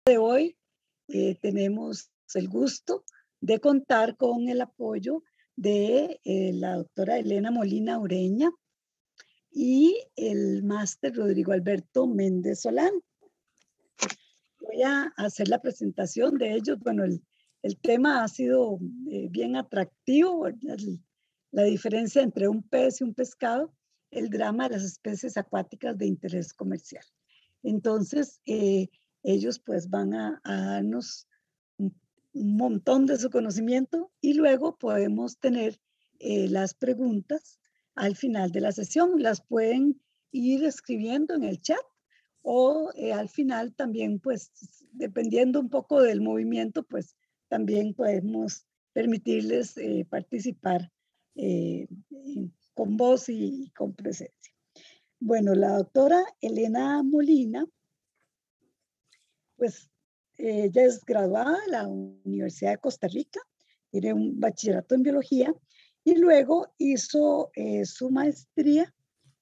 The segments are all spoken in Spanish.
de hoy tenemos el gusto de contar con el apoyo de la doctora Elena Molina Ureña y el máster Rodrigo Alberto Méndez Solano. Voy a hacer la presentación de ellos. Bueno, el tema ha sido bien atractivo, la diferencia entre un pez y un pescado, el drama de las especies acuáticas de interés comercial. Entonces, ellos pues van a darnos un montón de su conocimiento y luego podemos tener las preguntas al final de la sesión. Las pueden ir escribiendo en el chat o al final también, pues, dependiendo un poco del movimiento, pues también podemos permitirles participar con voz y con presencia. Bueno, la doctora Elena Molina, pues ella es graduada de la Universidad de Costa Rica, tiene un bachillerato en biología y luego hizo su maestría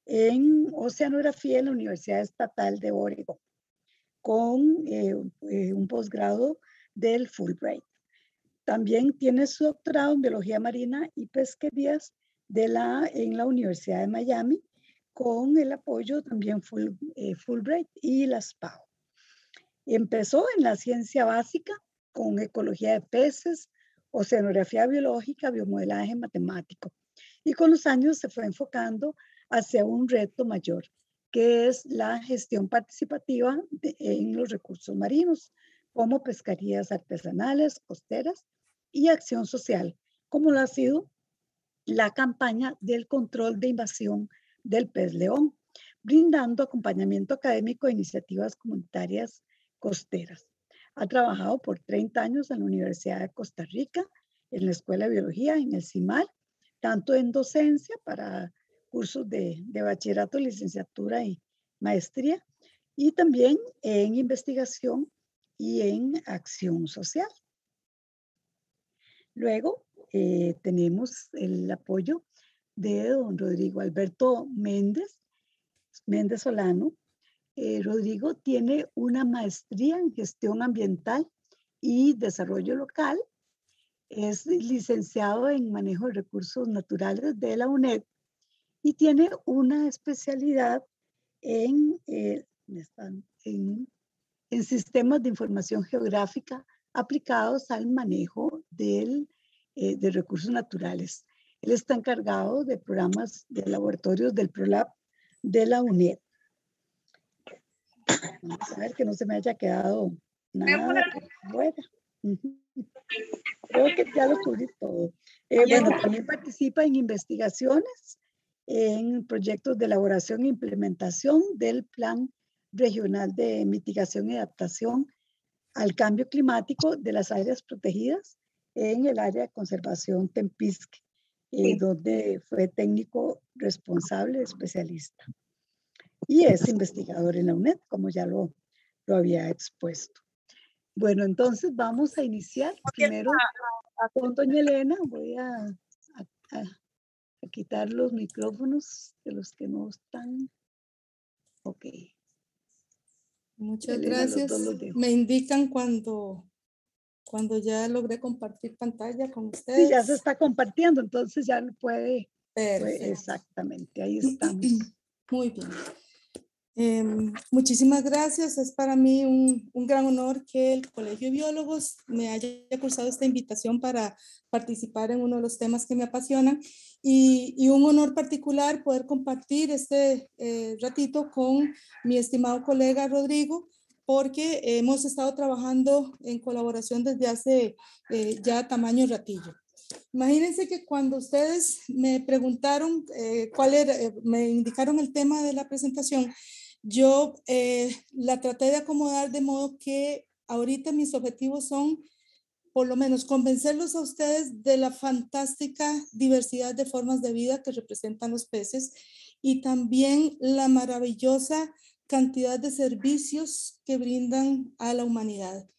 en oceanografía en la Universidad Estatal de Oregon con un posgrado del Fulbright. También tiene su doctorado en biología marina y pesquerías en la Universidad de Miami con el apoyo también Fulbright y la SPAO. Empezó en la ciencia básica con ecología de peces, oceanografía biológica, biomodelaje matemático. Y con los años se fue enfocando hacia un reto mayor, que es la gestión participativa en los recursos marinos, como pesquerías artesanales, costeras y acción social, como lo ha sido la campaña del control de invasión del pez león, brindando acompañamiento académico a iniciativas comunitarias costeras. Ha trabajado por 30 años en la Universidad de Costa Rica, en la Escuela de Biología, en el CIMAL, tanto en docencia para cursos de bachillerato, licenciatura y maestría, y también en investigación y en acción social. Luego tenemos el apoyo de don Rodrigo Alberto Méndez Solano. Rodrigo tiene una maestría en gestión ambiental y desarrollo local. Es licenciado en manejo de recursos naturales de la UNED y tiene una especialidad en sistemas de información geográfica aplicados al manejo de recursos naturales. Él está encargado de programas de laboratorios del PROLAB de la UNED. Vamos a ver que no se me haya quedado nada fuera. Creo que ya lo cubrí todo. Bueno, también participa en investigaciones, en proyectos de elaboración e implementación del Plan Regional de Mitigación y Adaptación al Cambio Climático de las áreas protegidas en el área de conservación Tempisque, donde fue técnico responsable, especialista. Y es investigador en la UNED, como ya lo había expuesto. Bueno, entonces vamos a iniciar primero con doña Elena. Voy a quitar los micrófonos de los que no están. Ok. Muchas gracias. Me indican cuando ya logré compartir pantalla con ustedes. Sí, ya se está compartiendo, entonces ya lo puede. Exactamente, ahí estamos. Muy bien. Muchísimas gracias. Es para mí un gran honor que el Colegio de Biólogos me haya cursado esta invitación para participar en uno de los temas que me apasionan y un honor particular poder compartir este ratito con mi estimado colega Rodrigo, porque hemos estado trabajando en colaboración desde hace ya tamaño ratillo. Imagínense que cuando ustedes me preguntaron me indicaron el tema de la presentación, yo la traté de acomodar de modo que ahorita mis objetivos son, por lo menos, convencerlos a ustedes de la fantástica diversidad de formas de vida que representan los peces y también la maravillosa cantidad de servicios que brindan a la humanidad.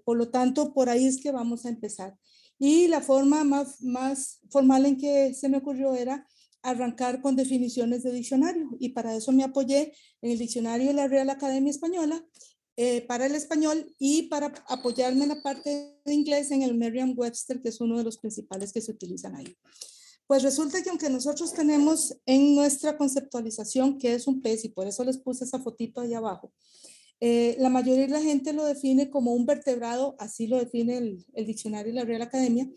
Por lo tanto, por ahí es que vamos a empezar. Y la forma más formal en que se me ocurrió era arrancar con definiciones de diccionario, y para eso me apoyé en el diccionario de la Real Academia Española para el español y para apoyarme en la parte de inglés en el Merriam-Webster, que es uno de los principales que se utilizan ahí. Pues resulta que aunque nosotros tenemos en nuestra conceptualización que es un pez, y por eso les puse esa fotito ahí abajo, la mayoría de la gente lo define como un vertebrado, así lo define el diccionario de la Real Academia.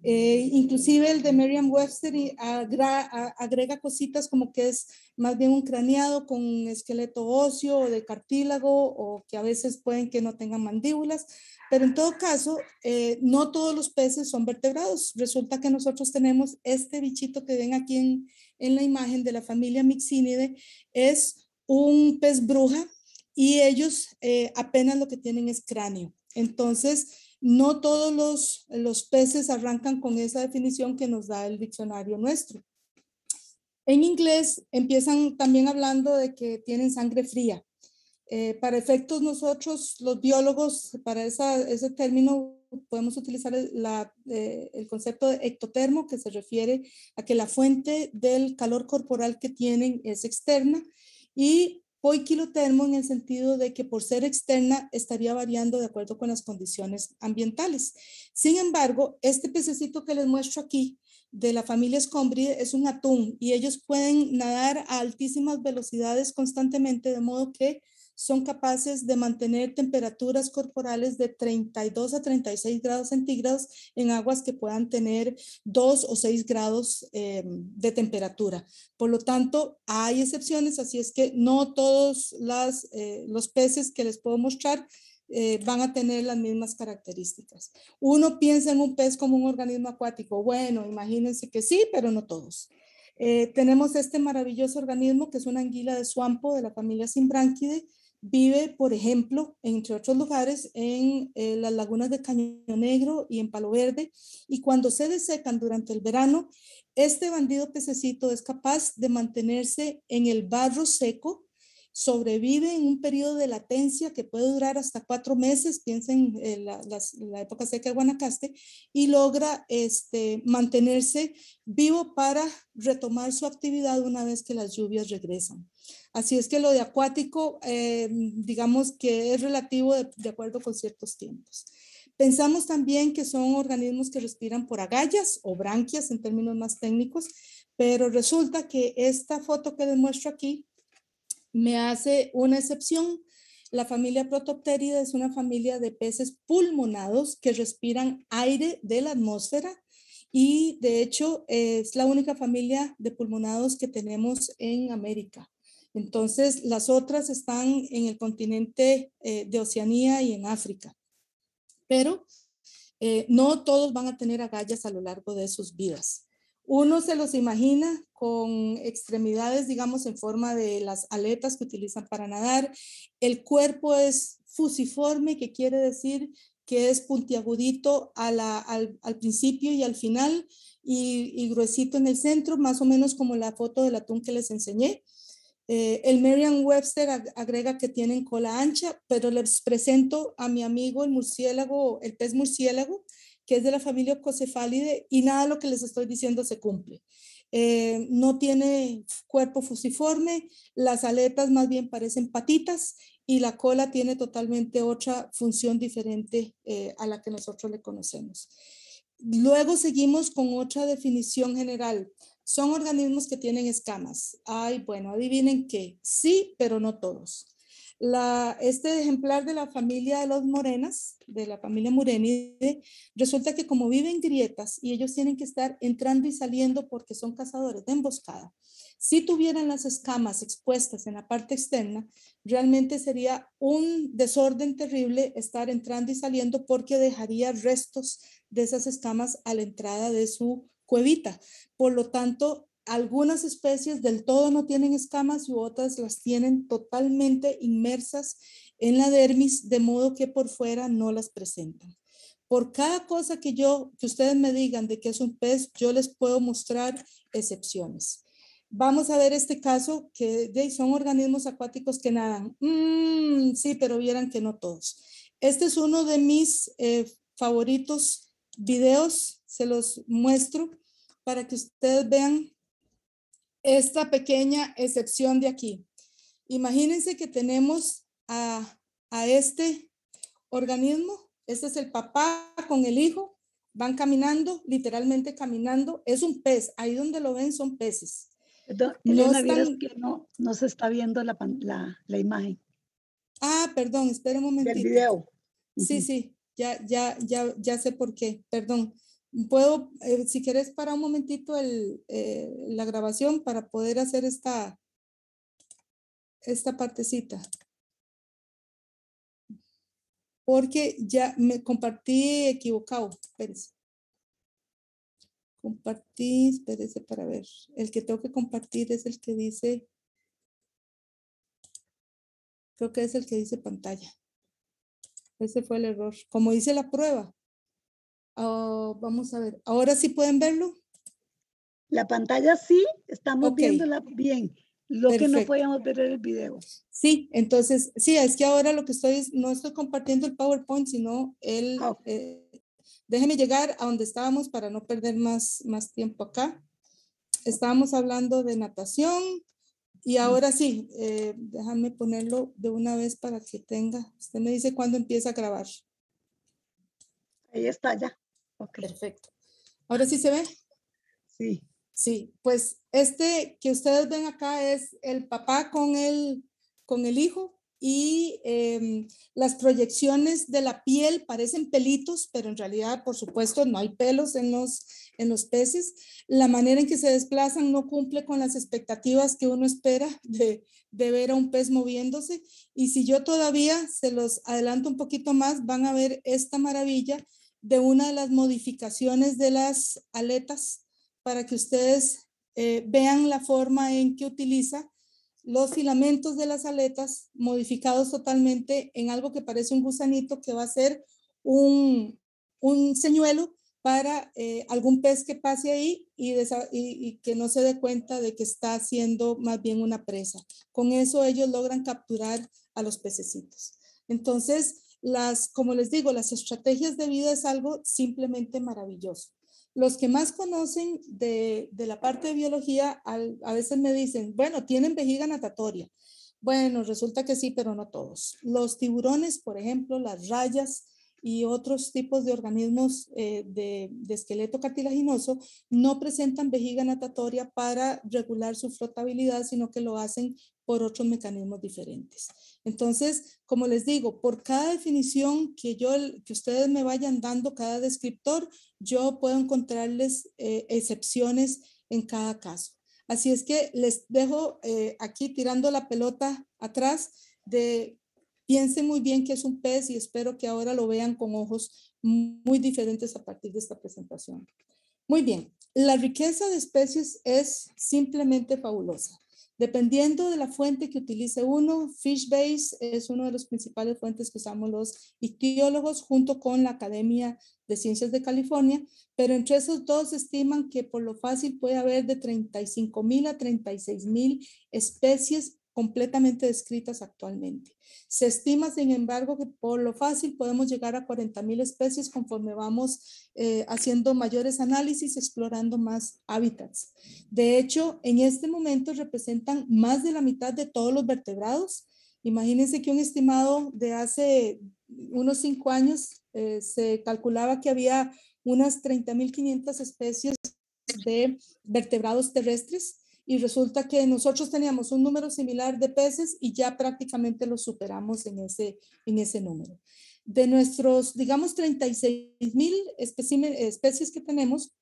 Inclusive el de Merriam-Webster agrega cositas como que es más bien un craneado con un esqueleto óseo o de cartílago, o que a veces pueden que no tengan mandíbulas, pero en todo caso, no todos los peces son vertebrados. Resulta que nosotros tenemos este bichito que ven aquí en la imagen de la familia Myxinidae, es un pez bruja, y ellos apenas lo que tienen es cráneo. Entonces, no todos los peces arrancan con esa definición que nos da el diccionario nuestro. En inglés empiezan también hablando de que tienen sangre fría. Para efectos nosotros, los biólogos, para ese término podemos utilizar el concepto de ectotermo, que se refiere a que la fuente del calor corporal que tienen es externa, y poikilotermo en el sentido de que por ser externa estaría variando de acuerdo con las condiciones ambientales. Sin embargo, este pececito que les muestro aquí de la familia Scombridae es un atún, y ellos pueden nadar a altísimas velocidades constantemente, de modo que son capaces de mantener temperaturas corporales de 32 a 36 grados centígrados en aguas que puedan tener 2 o 6 grados de temperatura. Por lo tanto, hay excepciones, así es que no todos los peces que les puedo mostrar van a tener las mismas características. Uno piensa en un pez como un organismo acuático. Bueno, imagínense que sí, pero no todos. Tenemos este maravilloso organismo que es una anguila de Swampo de la familia Symbrachidae. Vive, por ejemplo, entre otros lugares, en las lagunas de Caño Negro y en Palo Verde, y cuando se desecan durante el verano, este bandido pececito es capaz de mantenerse en el barro seco, sobrevive en un periodo de latencia que puede durar hasta 4 meses, piensen en la época seca de Guanacaste, y logra mantenerse vivo para retomar su actividad una vez que las lluvias regresan. Así es que lo de acuático, digamos que es relativo de acuerdo con ciertos tiempos. Pensamos también que son organismos que respiran por agallas o branquias en términos más técnicos, pero resulta que esta foto que les muestro aquí me hace una excepción. La familia Protopterida es una familia de peces pulmonados que respiran aire de la atmósfera, y de hecho es la única familia de pulmonados que tenemos en América. Entonces, las otras están en el continente de Oceanía y en África. Pero no todos van a tener agallas a lo largo de sus vidas. Uno se los imagina con extremidades, digamos, en forma de las aletas que utilizan para nadar. El cuerpo es fusiforme, que quiere decir que es puntiagudito al principio y al final, y gruesito en el centro, más o menos como la foto del atún que les enseñé. El Merriam-Webster agrega que tienen cola ancha, pero les presento a mi amigo el murciélago, el pez murciélago, que es de la familia Ococephalidae, y nada de lo que les estoy diciendo se cumple. No tiene cuerpo fusiforme, las aletas más bien parecen patitas, y la cola tiene totalmente otra función diferente a la que nosotros le conocemos. Luego seguimos con otra definición general. Son organismos que tienen escamas. Ay, bueno, adivinen qué. Sí, pero no todos. Este ejemplar de la familia de los morenas, de la familia Murenidae, resulta que como viven grietas y ellos tienen que estar entrando y saliendo porque son cazadores de emboscada, si tuvieran las escamas expuestas en la parte externa, realmente sería un desorden terrible estar entrando y saliendo, porque dejaría restos de esas escamas a la entrada de su cuevita. Por lo tanto, algunas especies del todo no tienen escamas y otras las tienen totalmente inmersas en la dermis, de modo que por fuera no las presentan. Por cada cosa que ustedes me digan de que es un pez, yo les puedo mostrar excepciones. Vamos a ver este caso, que son organismos acuáticos que nadan. Sí, pero vieran que no todos. Este es uno de mis favoritos videos, se los muestro para que ustedes vean esta pequeña excepción de aquí. Imagínense que tenemos a a este organismo. Este es el papá con el hijo, van caminando, literalmente caminando. Es un pez, ahí donde lo ven son peces. Perdón, No Elena, vieras están... que no se está viendo la imagen Ah, perdón, espera un del momentito. video. Sí, Ujú. sí, ya sé por qué, perdón. Puedo, si quieres, para un momentito la grabación para poder hacer esta partecita. Porque ya me compartí equivocado. Espérese. Compartí, espérese para ver. El que tengo que compartir es el que dice, creo que es el que dice pantalla. Ese fue el error. Como dice la prueba. Vamos a ver. ¿Ahora sí pueden verlo? La pantalla sí, estamos Ok, viéndola bien. Lo que no perfecto. podíamos ver era el video. Sí, entonces, sí, es que ahora lo que no estoy compartiendo el PowerPoint, sino Ah, déjeme llegar a donde estábamos para no perder más tiempo acá. Estábamos hablando de natación y ahora sí, déjame ponerlo de una vez para que tenga, usted me dice cuándo empieza a grabar. ahí está ya. Ok, Perfecto. ¿Ahora sí se ve? sí. Sí, pues este que ustedes ven acá es el papá con el hijo y las proyecciones de la piel parecen pelitos, pero en realidad, por supuesto, no hay pelos en los peces. La manera en que se desplazan no cumple con las expectativas que uno espera de ver a un pez moviéndose. Y si yo todavía se los adelanto un poquito más, van a ver esta maravilla de una de las modificaciones de las aletas para que ustedes vean la forma en que utiliza los filamentos de las aletas modificados totalmente en algo que parece un gusanito que va a ser un señuelo para algún pez que pase ahí y que no se dé cuenta de que está haciendo más bien una presa. Con eso ellos logran capturar a los pececitos. Entonces, como les digo, las estrategias de vida es algo simplemente maravilloso. Los que más conocen de la parte de biología a veces me dicen, bueno, tienen vejiga natatoria. Bueno, resulta que sí, pero no todos. Los tiburones, por ejemplo, las rayas y otros tipos de organismos de esqueleto cartilaginoso no presentan vejiga natatoria para regular su flotabilidad, sino que lo hacen por otros mecanismos diferentes. Entonces, como les digo, por cada definición que ustedes me vayan dando, cada descriptor, yo puedo encontrarles excepciones en cada caso. Así es que les dejo aquí tirando la pelota atrás de piensen muy bien que es un pez y espero que ahora lo vean con ojos muy diferentes a partir de esta presentación. Muy bien, la riqueza de especies es simplemente fabulosa. Dependiendo de la fuente que utilice uno, FishBase es uno de los principales fuentes que usamos los ictiólogos junto con la Academia de Ciencias de California, pero entre esos dos estiman que por lo fácil puede haber de 35,000 a 36,000 especies completamente descritas actualmente. Se estima, sin embargo, que por lo fácil podemos llegar a 40,000 especies conforme vamos haciendo mayores análisis, explorando más hábitats. De hecho, en este momento representan más de la mitad de todos los vertebrados. Imagínense que un estimado de hace unos 5 años se calculaba que había unas 30,500 especies de vertebrados terrestres y resulta que nosotros teníamos un número similar de peces y ya prácticamente lo superamos en ese número. De nuestros, digamos, 36,000 especies que tenemos,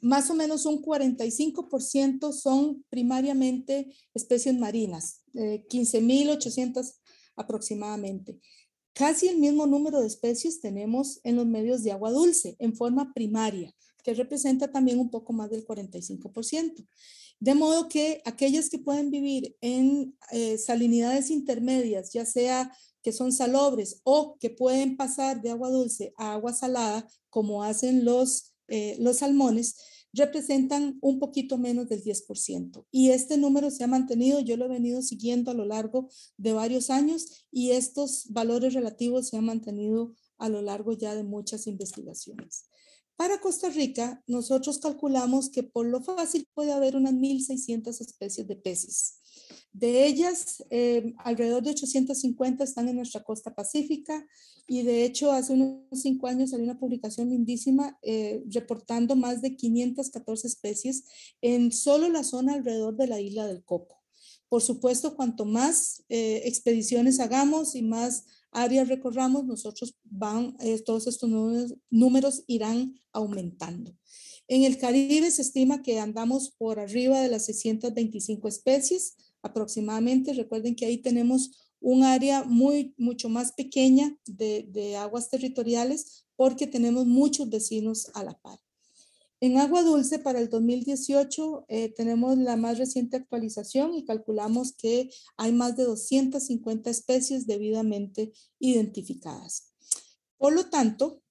más o menos un 45% son primariamente especies marinas, 15,800 aproximadamente. Casi el mismo número de especies tenemos en los medios de agua dulce, en forma primaria, que representa también un poco más del 45%. De modo que aquellas que pueden vivir en salinidades intermedias, ya sea que son salobres o que pueden pasar de agua dulce a agua salada, como hacen los salmones, representan un poquito menos del 10%. Y este número se ha mantenido, yo lo he venido siguiendo a lo largo de varios años y estos valores relativos se han mantenido a lo largo ya de muchas investigaciones. Para Costa Rica, nosotros calculamos que por lo fácil puede haber unas 1.600 especies de peces. De ellas, alrededor de 850 están en nuestra costa pacífica y de hecho hace unos 5 años salió una publicación lindísima reportando más de 514 especies en solo la zona alrededor de la isla del Coco. Por supuesto, cuanto más expediciones hagamos y más áreas recorramos, todos estos números irán aumentando. En el Caribe se estima que andamos por arriba de las 625 especies aproximadamente. Recuerden que ahí tenemos un área mucho más pequeña de aguas territoriales porque tenemos muchos vecinos a la par. En agua dulce para el 2018 tenemos la más reciente actualización y calculamos que hay más de 250 especies debidamente identificadas. Por lo tanto,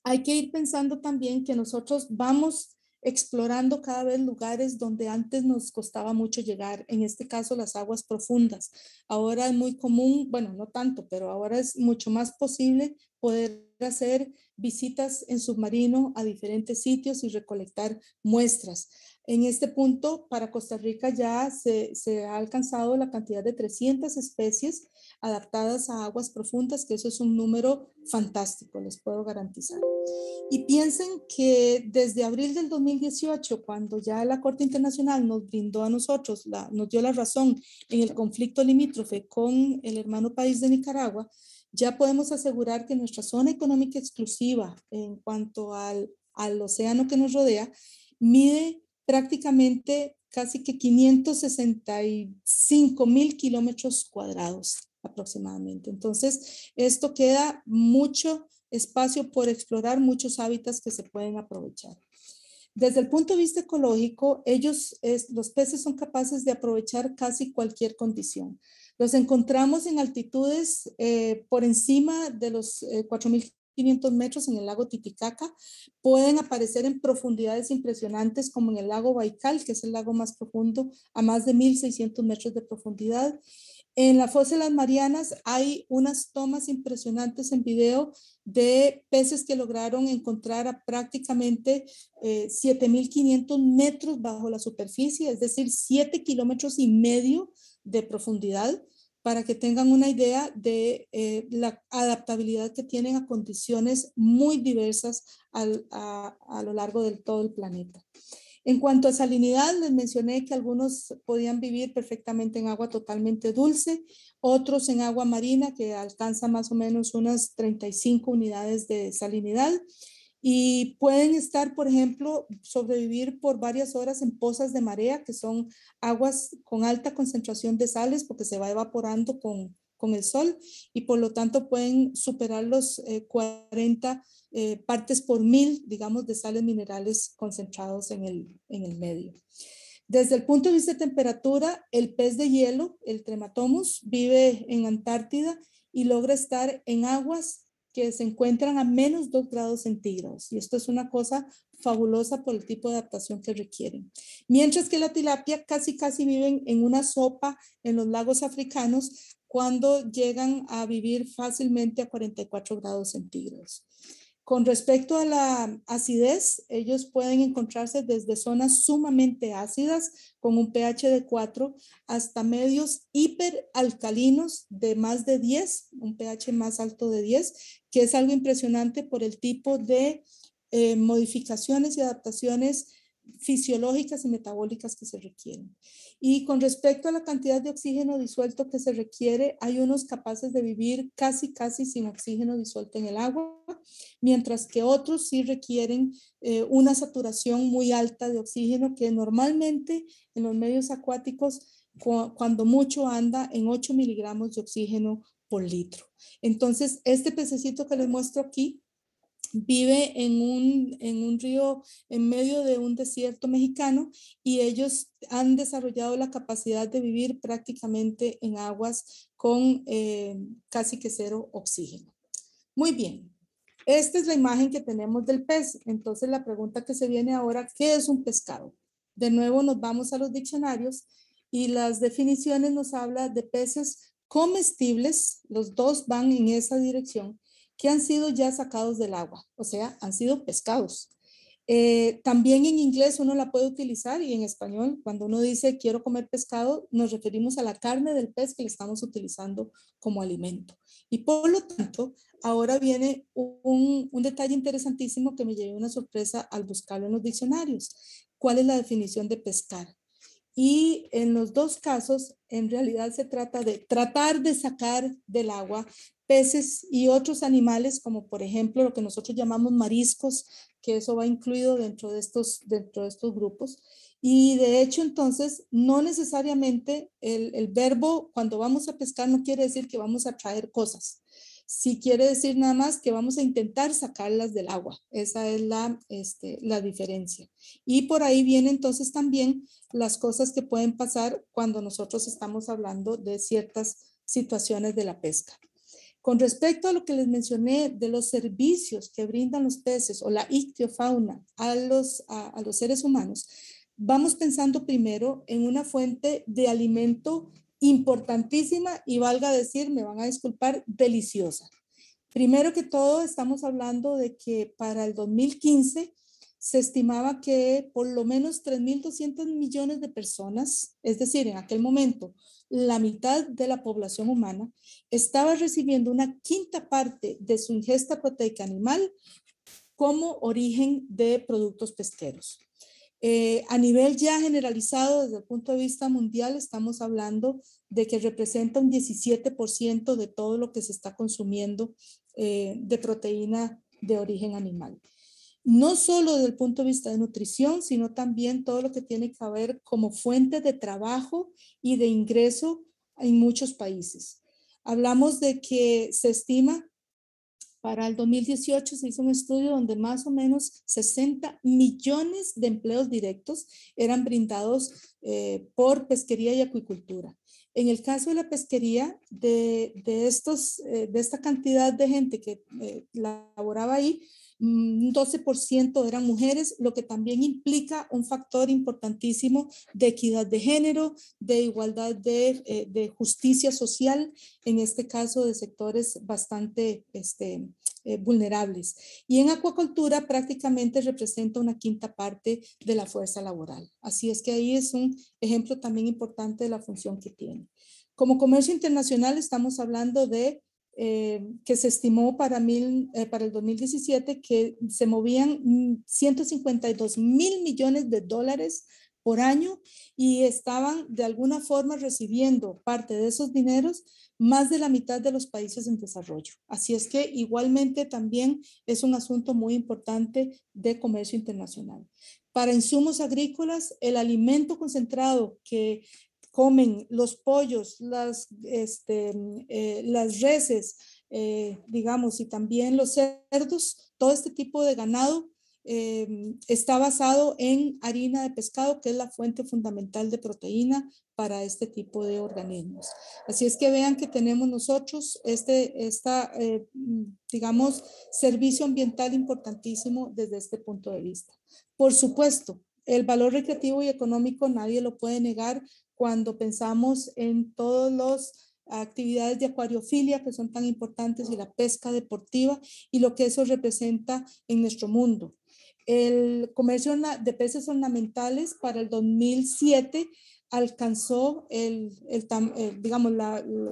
hay que ir pensando también que nosotros vamos explorando cada vez lugares donde antes nos costaba mucho llegar, en este caso las aguas profundas. Ahora es muy común, bueno, no tanto, pero ahora es mucho más posible poder hacer visitas en submarino a diferentes sitios y recolectar muestras. En este punto, para Costa Rica ya se ha alcanzado la cantidad de 300 especies adaptadas a aguas profundas, que eso es un número fantástico, les puedo garantizar. Y piensen que desde abril del 2018, cuando ya la Corte Internacional nos brindó a nosotros, nos dio la razón en el conflicto limítrofe con el hermano país de Nicaragua, ya podemos asegurar que nuestra zona económica exclusiva en cuanto al océano que nos rodea mide prácticamente casi que 565,000 kilómetros cuadrados aproximadamente. Entonces, esto queda mucho espacio por explorar, muchos hábitats que se pueden aprovechar. Desde el punto de vista ecológico, los peces son capaces de aprovechar casi cualquier condición. Los encontramos en altitudes por encima de los 4.500 metros en el lago Titicaca. Pueden aparecer en profundidades impresionantes como en el lago Baikal, que es el lago más profundo, a más de 1.600 metros de profundidad. En la fosa de las Marianas hay unas tomas impresionantes en video de peces que lograron encontrar a prácticamente 7.500 metros bajo la superficie, es decir, 7,5 kilómetros de profundidad, para que tengan una idea de la adaptabilidad que tienen a condiciones muy diversas a lo largo de todo el planeta. En cuanto a salinidad, les mencioné que algunos podían vivir perfectamente en agua totalmente dulce, otros en agua marina que alcanza más o menos unas 35 unidades de salinidad y pueden estar, por ejemplo, sobrevivir por varias horas en pozas de marea, que son aguas con alta concentración de sales porque se va evaporando con el sol y por lo tanto pueden superar los 40 partes por 1.000, digamos, de sales minerales concentrados en el medio. Desde el punto de vista de temperatura, el pez de hielo, el Trematomus, vive en Antártida y logra estar en aguas que se encuentran a menos 2 grados centígrados. Y esto es una cosa fabulosa por el tipo de adaptación que requieren. Mientras que la tilapia casi viven en una sopa en los lagos africanos cuando llegan a vivir fácilmente a 44 grados centígrados. Con respecto a la acidez, ellos pueden encontrarse desde zonas sumamente ácidas con un pH de 4 hasta medios hiperalcalinos de más de 10, un pH más alto de 10, que es algo impresionante por el tipo de modificaciones y adaptaciones fisiológicas y metabólicas que se requieren. Y con respecto a la cantidad de oxígeno disuelto que se requiere, hay unos capaces de vivir casi sin oxígeno disuelto en el agua, mientras que otros sí requieren una saturación muy alta de oxígeno que normalmente en los medios acuáticos cuando mucho anda en 8 miligramos de oxígeno por litro. Entonces, este pececito que les muestro aquí vive en un río en medio de un desierto mexicano y ellos han desarrollado la capacidad de vivir prácticamente en aguas con casi que 0 oxígeno. Muy bien, esta es la imagen que tenemos del pez. Entonces la pregunta que se viene ahora, ¿qué es un pescado? De nuevo nos vamos a los diccionarios y las definiciones nos habla de peces comestibles, los dos van en esa dirección, que han sido ya sacados del agua, o sea, han sido pescados. También en inglés uno la puede utilizar y en español, cuando uno dice quiero comer pescado, nos referimos a la carne del pez que le estamos utilizando como alimento. Y por lo tanto, ahora viene un detalle interesantísimo que me llevé una sorpresa al buscarlo en los diccionarios. ¿Cuál es la definición de pescar? Y en los dos casos, en realidad se trata de tratar de sacar del agua peces y otros animales, como por ejemplo lo que nosotros llamamos mariscos, que eso va incluido dentro de estos grupos. Y de hecho, entonces, no necesariamente el verbo cuando vamos a pescar no quiere decir que vamos a traer cosas. Sí quiere decir nada más que vamos a intentar sacarlas del agua. Esa es la diferencia. Y por ahí viene entonces también las cosas que pueden pasar cuando nosotros estamos hablando de ciertas situaciones de la pesca. Con respecto a lo que les mencioné de los servicios que brindan los peces o la ictiofauna a los seres humanos, vamos pensando primero en una fuente de alimento importantísima y valga decir, me van a disculpar, deliciosa. Primero que todo, estamos hablando de que para el 2015 se estimaba que por lo menos 3.200 millones de personas, es decir, en aquel momento, la mitad de la población humana estaba recibiendo una quinta parte de su ingesta proteica animal como origen de productos pesqueros. A nivel ya generalizado, desde el punto de vista mundial, estamos hablando de que representa un 17% de todo lo que se está consumiendo de proteína de origen animal. No solo desde el punto de vista de nutrición, sino también todo lo que tiene que ver como fuente de trabajo y de ingreso en muchos países. Hablamos de que se estima para el 2018 se hizo un estudio donde más o menos 60 millones de empleos directos eran brindados por pesquería y acuicultura. En el caso de la pesquería, de esta cantidad de gente que laboraba ahí, un 12% eran mujeres, lo que también implica un factor importantísimo de equidad de género, de igualdad de justicia social, en este caso de sectores bastante vulnerables. Y en acuacultura prácticamente representa una quinta parte de la fuerza laboral. Así es que ahí es un ejemplo también importante de la función que tiene. Como comercio internacional estamos hablando de que se estimó para el 2017 que se movían 152 mil millones de dólares por año y estaban de alguna forma recibiendo parte de esos dineros más de la mitad de los países en desarrollo. Así es que igualmente también es un asunto muy importante de comercio internacional. Para insumos agrícolas, el alimento concentrado que comen los pollos, las reses, digamos, y también los cerdos, todo este tipo de ganado está basado en harina de pescado, que es la fuente fundamental de proteína para este tipo de organismos. Así es que vean que tenemos nosotros digamos, servicio ambiental importantísimo desde este punto de vista. Por supuesto, el valor recreativo y económico nadie lo puede negar cuando pensamos en todas las actividades de acuariofilia que son tan importantes y la pesca deportiva y lo que eso representa en nuestro mundo. El comercio de peces ornamentales para el 2007 alcanzó digamos,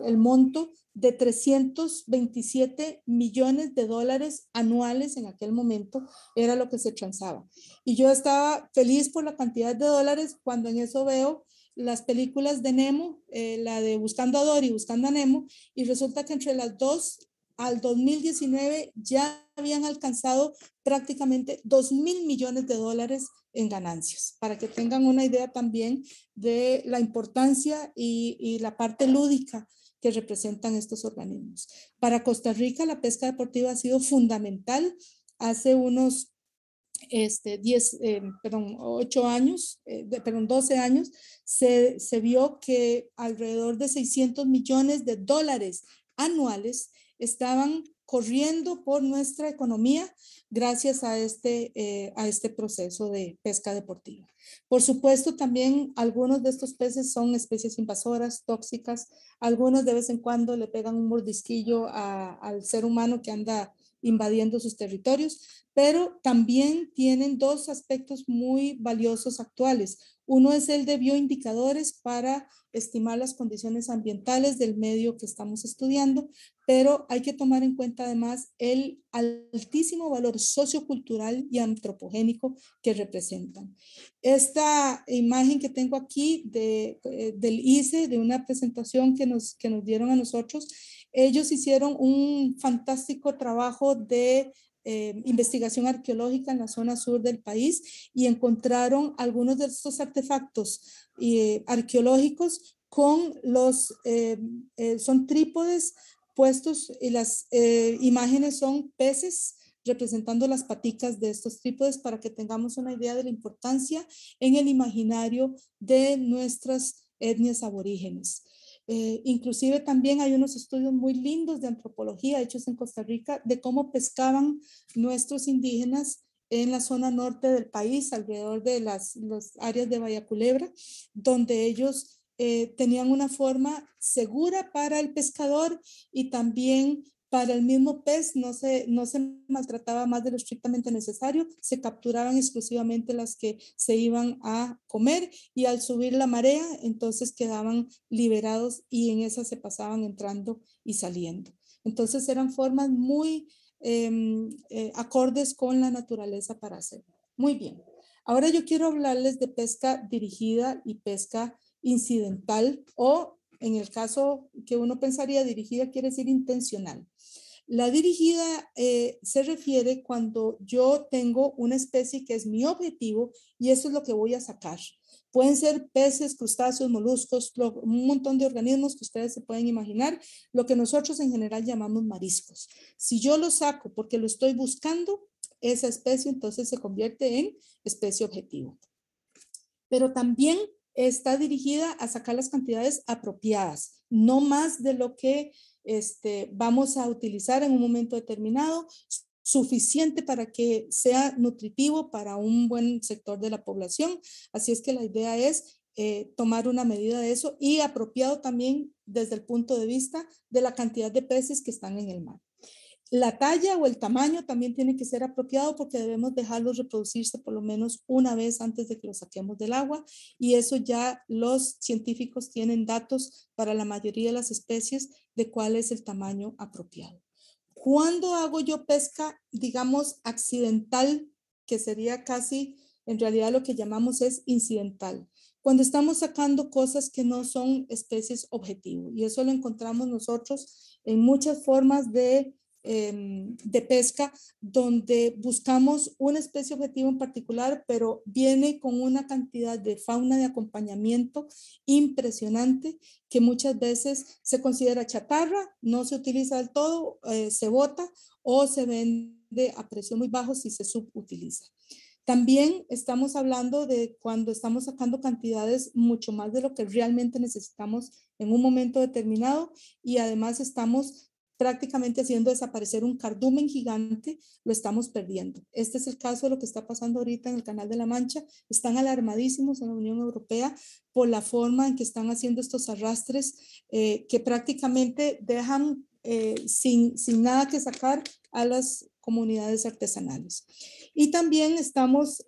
el monto de 327 millones de dólares anuales en aquel momento, era lo que se transaba. Y yo estaba feliz por la cantidad de dólares cuando en eso veo las películas de Nemo, la de Buscando a Dory y Buscando a Nemo, y resulta que entre las dos, al 2019 ya habían alcanzado prácticamente 2.000 millones de dólares en ganancias, para que tengan una idea también de la importancia y la parte lúdica que representan estos organismos. Para Costa Rica la pesca deportiva ha sido fundamental. Hace unos 12 años, se vio que alrededor de 600 millones de dólares anuales estaban corriendo por nuestra economía gracias a este proceso de pesca deportiva. Por supuesto, también algunos de estos peces son especies invasoras, tóxicas. Algunos de vez en cuando le pegan un mordisquillo al ser humano que anda invadiendo sus territorios, pero también tienen dos aspectos muy valiosos actuales. Uno es el de bioindicadores para estimar las condiciones ambientales del medio que estamos estudiando, pero hay que tomar en cuenta además el altísimo valor sociocultural y antropogénico que representan. Esta imagen que tengo aquí del ICE, de una presentación que nos dieron a nosotros, ellos hicieron un fantástico trabajo de investigación arqueológica en la zona sur del país y encontraron algunos de estos artefactos arqueológicos con son trípodes puestos y las imágenes son peces representando las paticas de estos trípodes para que tengamos una idea de la importancia en el imaginario de nuestras etnias aborígenes. Inclusive también hay unos estudios muy lindos de antropología hechos en Costa Rica de cómo pescaban nuestros indígenas en la zona norte del país, alrededor de las áreas de Bahía Culebra, donde ellos tenían una forma segura para el pescador y también para el mismo pez. No se maltrataba más de lo estrictamente necesario, se capturaban exclusivamente las que se iban a comer y al subir la marea entonces quedaban liberados y en esas se pasaban entrando y saliendo. Entonces eran formas muy acordes con la naturaleza para hacerlo. Muy bien. Ahora yo quiero hablarles de pesca dirigida y pesca incidental, o en el caso que uno pensaría dirigida quiere decir intencional. La dirigida se refiere cuando yo tengo una especie que es mi objetivo y eso es lo que voy a sacar. Pueden ser peces, crustáceos, moluscos, un montón de organismos que ustedes se pueden imaginar, lo que nosotros en general llamamos mariscos. Si yo lo saco porque lo estoy buscando, esa especie entonces se convierte en especie objetivo. Pero también está dirigida a sacar las cantidades apropiadas, no más de lo que vamos a utilizar en un momento determinado, suficiente para que sea nutritivo para un buen sector de la población. Así es que la idea es tomar una medida de eso y apropiado también desde el punto de vista de la cantidad de peces que están en el mar. La talla o el tamaño también tiene que ser apropiado porque debemos dejarlos reproducirse por lo menos una vez antes de que los saquemos del agua y eso ya los científicos tienen datos para la mayoría de las especies de cuál es el tamaño apropiado. ¿Cuándo hago yo pesca, digamos, accidental, que sería casi, en realidad lo que llamamos es incidental? Cuando estamos sacando cosas que no son especies objetivo y eso lo encontramos nosotros en muchas formas de pesca donde buscamos una especie objetivo en particular, pero viene con una cantidad de fauna de acompañamiento impresionante que muchas veces se considera chatarra, no se utiliza del todo, se bota o se vende a precio muy bajo si se subutiliza. También estamos hablando de cuando estamos sacando cantidades mucho más de lo que realmente necesitamos en un momento determinado y además estamos prácticamente haciendo desaparecer un cardumen gigante, lo estamos perdiendo. Este es el caso de lo que está pasando ahorita en el Canal de la Mancha. Están alarmadísimos en la Unión Europea por la forma en que están haciendo estos arrastres que prácticamente dejan sin nada que sacar a las comunidades artesanales. Y también estamos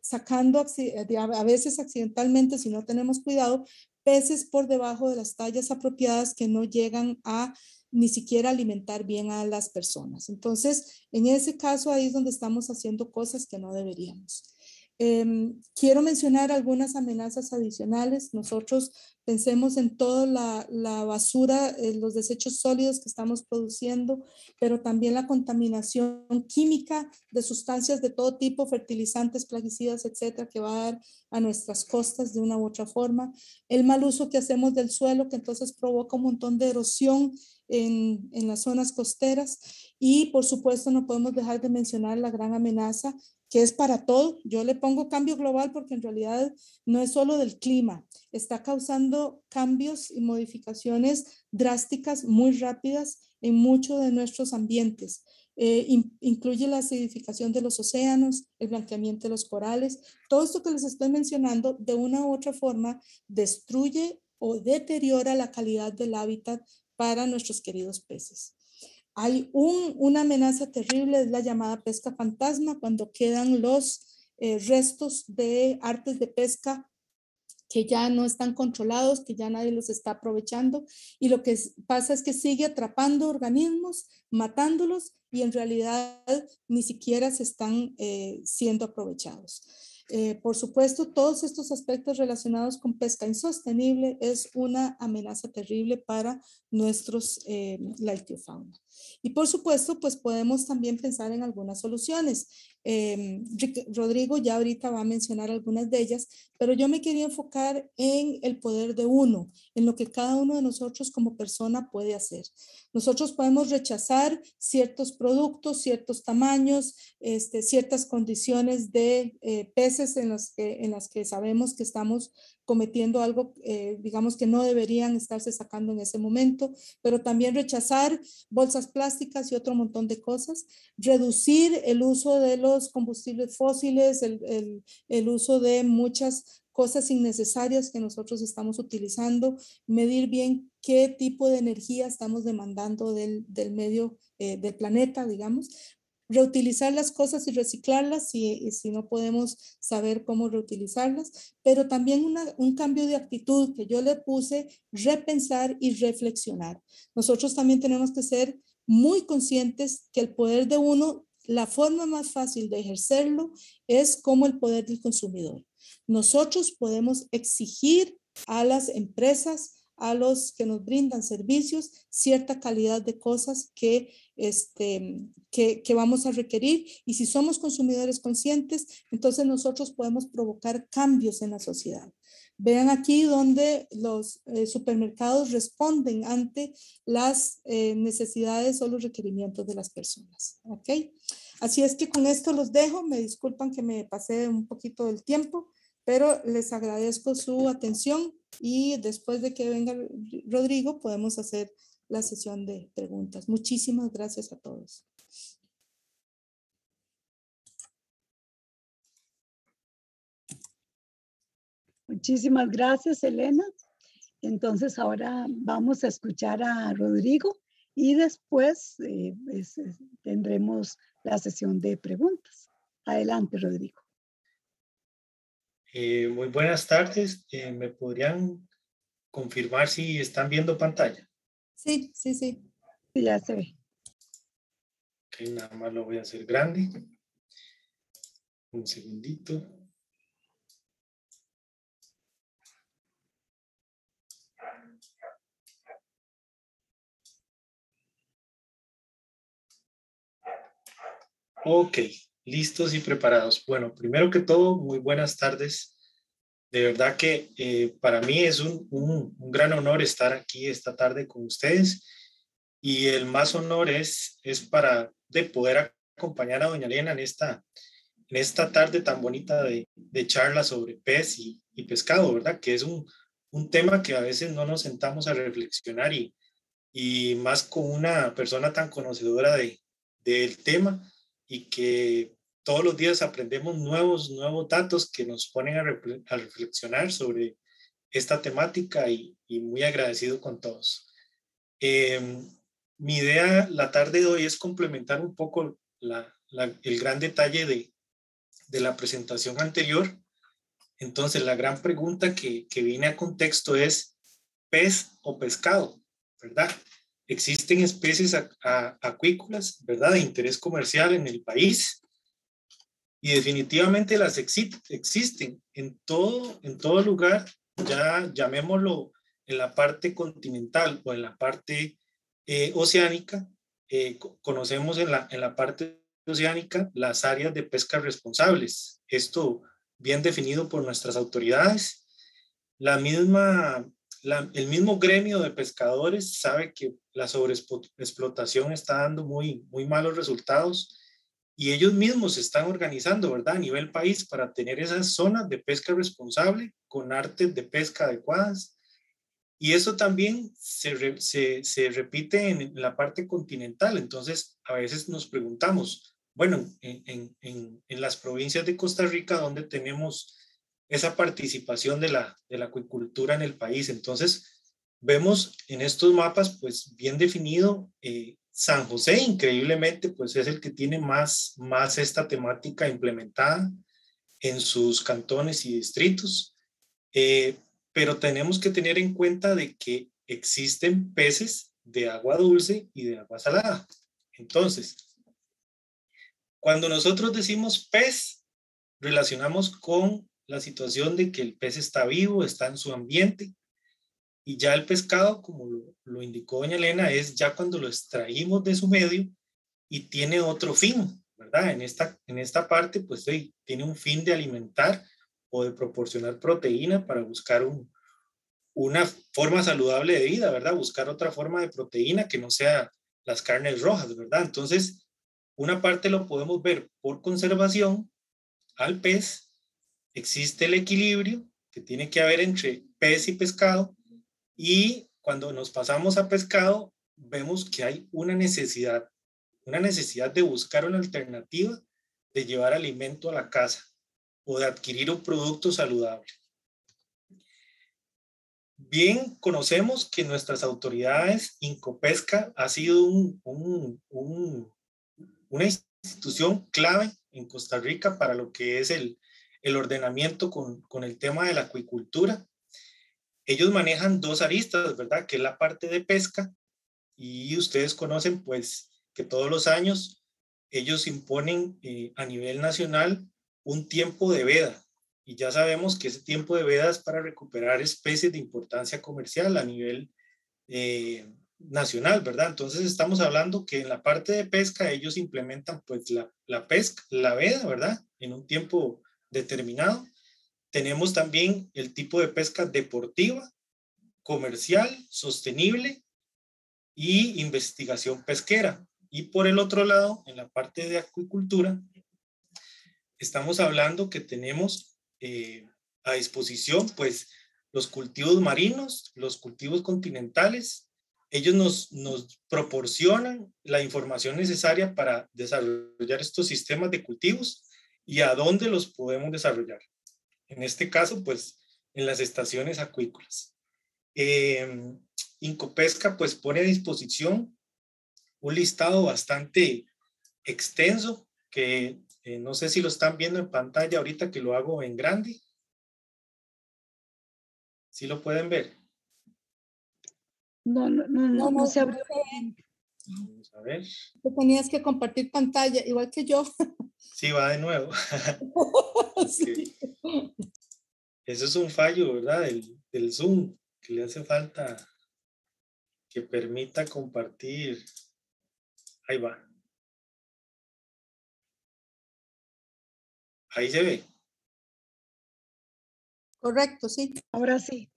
sacando a veces accidentalmente, si no tenemos cuidado, peces por debajo de las tallas apropiadas que no llegan a ni siquiera alimentar bien a las personas. Entonces, en ese caso, ahí es donde estamos haciendo cosas que no deberíamos. Quiero mencionar algunas amenazas adicionales. Nosotros pensemos en toda la basura, los desechos sólidos que estamos produciendo, pero también la contaminación química de sustancias de todo tipo, fertilizantes, plaguicidas, etcétera, que va a dar a nuestras costas de una u otra forma. El mal uso que hacemos del suelo, que entonces provoca un montón de erosión en las zonas costeras. Y por supuesto no podemos dejar de mencionar la gran amenaza que es para todo. Yo le pongo cambio global porque en realidad no es solo del clima, está causando cambios y modificaciones drásticas muy rápidas en muchos de nuestros ambientes. Incluye la acidificación de los océanos, el blanqueamiento de los corales. Todo esto que les estoy mencionando, de una u otra forma, destruye o deteriora la calidad del hábitat para nuestros queridos peces. Hay una amenaza terrible, es la llamada pesca fantasma, cuando quedan los restos de artes de pesca que ya no están controlados, que ya nadie los está aprovechando, y lo que pasa es que sigue atrapando organismos, matándolos, y en realidad ni siquiera se están siendo aprovechados. Por supuesto, todos estos aspectos relacionados con pesca insostenible es una amenaza terrible para nuestros la ictiofauna. Y por supuesto, pues podemos también pensar en algunas soluciones. Rodrigo ya ahorita va a mencionar algunas de ellas, pero yo me quería enfocar en el poder de uno, en lo que cada uno de nosotros como persona puede hacer. Nosotros podemos rechazar ciertos productos, ciertos tamaños, ciertas condiciones de peces en las que sabemos que estamos cometiendo algo, digamos, que no deberían estarse sacando en ese momento, pero también rechazar bolsas plásticas y otro montón de cosas, reducir el uso de los combustibles fósiles, el uso de muchas cosas innecesarias que nosotros estamos utilizando, medir bien qué tipo de energía estamos demandando del medio, del planeta, digamos, reutilizar las cosas y reciclarlas si no podemos saber cómo reutilizarlas, pero también un cambio de actitud que yo le puse, repensar y reflexionar. Nosotros también tenemos que ser muy conscientes que el poder de uno, la forma más fácil de ejercerlo es como el poder del consumidor. Nosotros podemos exigir a las empresas, a los que nos brindan servicios, cierta calidad de cosas que vamos a requerir, y si somos consumidores conscientes, entonces nosotros podemos provocar cambios en la sociedad. Vean aquí donde los supermercados responden ante las necesidades o los requerimientos de las personas. ¿Ok? Así es que con esto los dejo. Me disculpan que me pasé un poquito del tiempo, pero les agradezco su atención, y después de que venga Rodrigo podemos hacer la sesión de preguntas. Muchísimas gracias a todos. Muchísimas gracias, Elena. Entonces ahora vamos a escuchar a Rodrigo y después tendremos la sesión de preguntas. Adelante, Rodrigo. Muy buenas tardes. ¿Me podrían confirmar si están viendo pantalla? Sí, sí, sí. Sí, ya se ve. Ok, nada más lo voy a hacer grande. Un segundito. Ok, listos y preparados. Bueno, primero que todo, muy buenas tardes. De verdad que para mí es un gran honor estar aquí esta tarde con ustedes, y el más honor es para de poder acompañar a doña Elena en esta tarde tan bonita de charla sobre pez y pescado, ¿verdad? Que es un tema que a veces no nos sentamos a reflexionar, y más con una persona tan conocedora del tema, y que todos los días aprendemos nuevos datos que nos ponen a reflexionar sobre esta temática, y muy agradecido con todos. Mi idea la tarde de hoy es complementar un poco el gran detalle de la presentación anterior. Entonces, la gran pregunta que viene a contexto es: ¿pez o pescado? ¿Verdad? Existen especies acuícolas, ¿verdad?, de interés comercial en el país, y definitivamente las existen en todo lugar, ya llamémoslo en la parte continental o en la parte oceánica. Conocemos en la parte oceánica las áreas de pesca responsables. Esto bien definido por nuestras autoridades. El mismo gremio de pescadores sabe que la sobreexplotación está dando muy malos resultados, y ellos mismos se están organizando, ¿verdad?, a nivel país para tener esas zonas de pesca responsable con artes de pesca adecuadas. Y eso también se repite en la parte continental. Entonces, a veces nos preguntamos, bueno, en las provincias de Costa Rica, ¿dónde tenemos esa participación de la acuicultura en el país? Entonces, vemos en estos mapas, pues bien definido, San José, increíblemente, pues es el que tiene más esta temática implementada en sus cantones y distritos. Pero tenemos que tener en cuenta de que existen peces de agua dulce y de agua salada. Entonces, cuando nosotros decimos pez, relacionamos con la situación de que el pez está vivo, está en su ambiente, y ya el pescado, como lo indicó doña Elena, es ya cuando lo extraímos de su medio y tiene otro fin, ¿verdad? En esta parte, pues sí, tiene un fin de alimentar o de proporcionar proteína para buscar una forma saludable de vida, ¿verdad? Buscar otra forma de proteína que no sea las carnes rojas, ¿verdad? Entonces, una parte lo podemos ver por conservación al pez, existe el equilibrio que tiene que haber entre pez y pescado, y cuando nos pasamos a pescado, vemos que hay una necesidad de buscar una alternativa de llevar alimento a la casa o de adquirir un producto saludable. Bien, conocemos que nuestras autoridades, Incopesca ha sido una institución clave en Costa Rica para lo que es el ordenamiento con el tema de la acuicultura. Ellos manejan dos aristas, ¿verdad? Que es la parte de pesca, y ustedes conocen pues que todos los años ellos imponen a nivel nacional un tiempo de veda, y ya sabemos que ese tiempo de veda es para recuperar especies de importancia comercial a nivel nacional, ¿verdad? Entonces estamos hablando que en la parte de pesca ellos implementan pues la pesca, la veda, ¿verdad? En un tiempo determinado. Tenemos también el tipo de pesca deportiva, comercial, sostenible y investigación pesquera. Y por el otro lado, en la parte de acuicultura, estamos hablando que tenemos a disposición pues los cultivos marinos, los cultivos continentales. Ellos nos proporcionan la información necesaria para desarrollar estos sistemas de cultivos y a dónde los podemos desarrollar. En este caso, pues en las estaciones acuícolas. Incopesca pues pone a disposición un listado bastante extenso que no sé si lo están viendo en pantalla ahorita que lo hago en grande. ¿Sí lo pueden ver? No se abrió. Vamos a ver. Te tenías que compartir pantalla, igual que yo. Sí, va de nuevo. Sí. Okay. Eso es un fallo, ¿verdad? Del Zoom, que le hace falta que permita compartir. Ahí va. Ahí se ve. Correcto, sí. Ahora sí.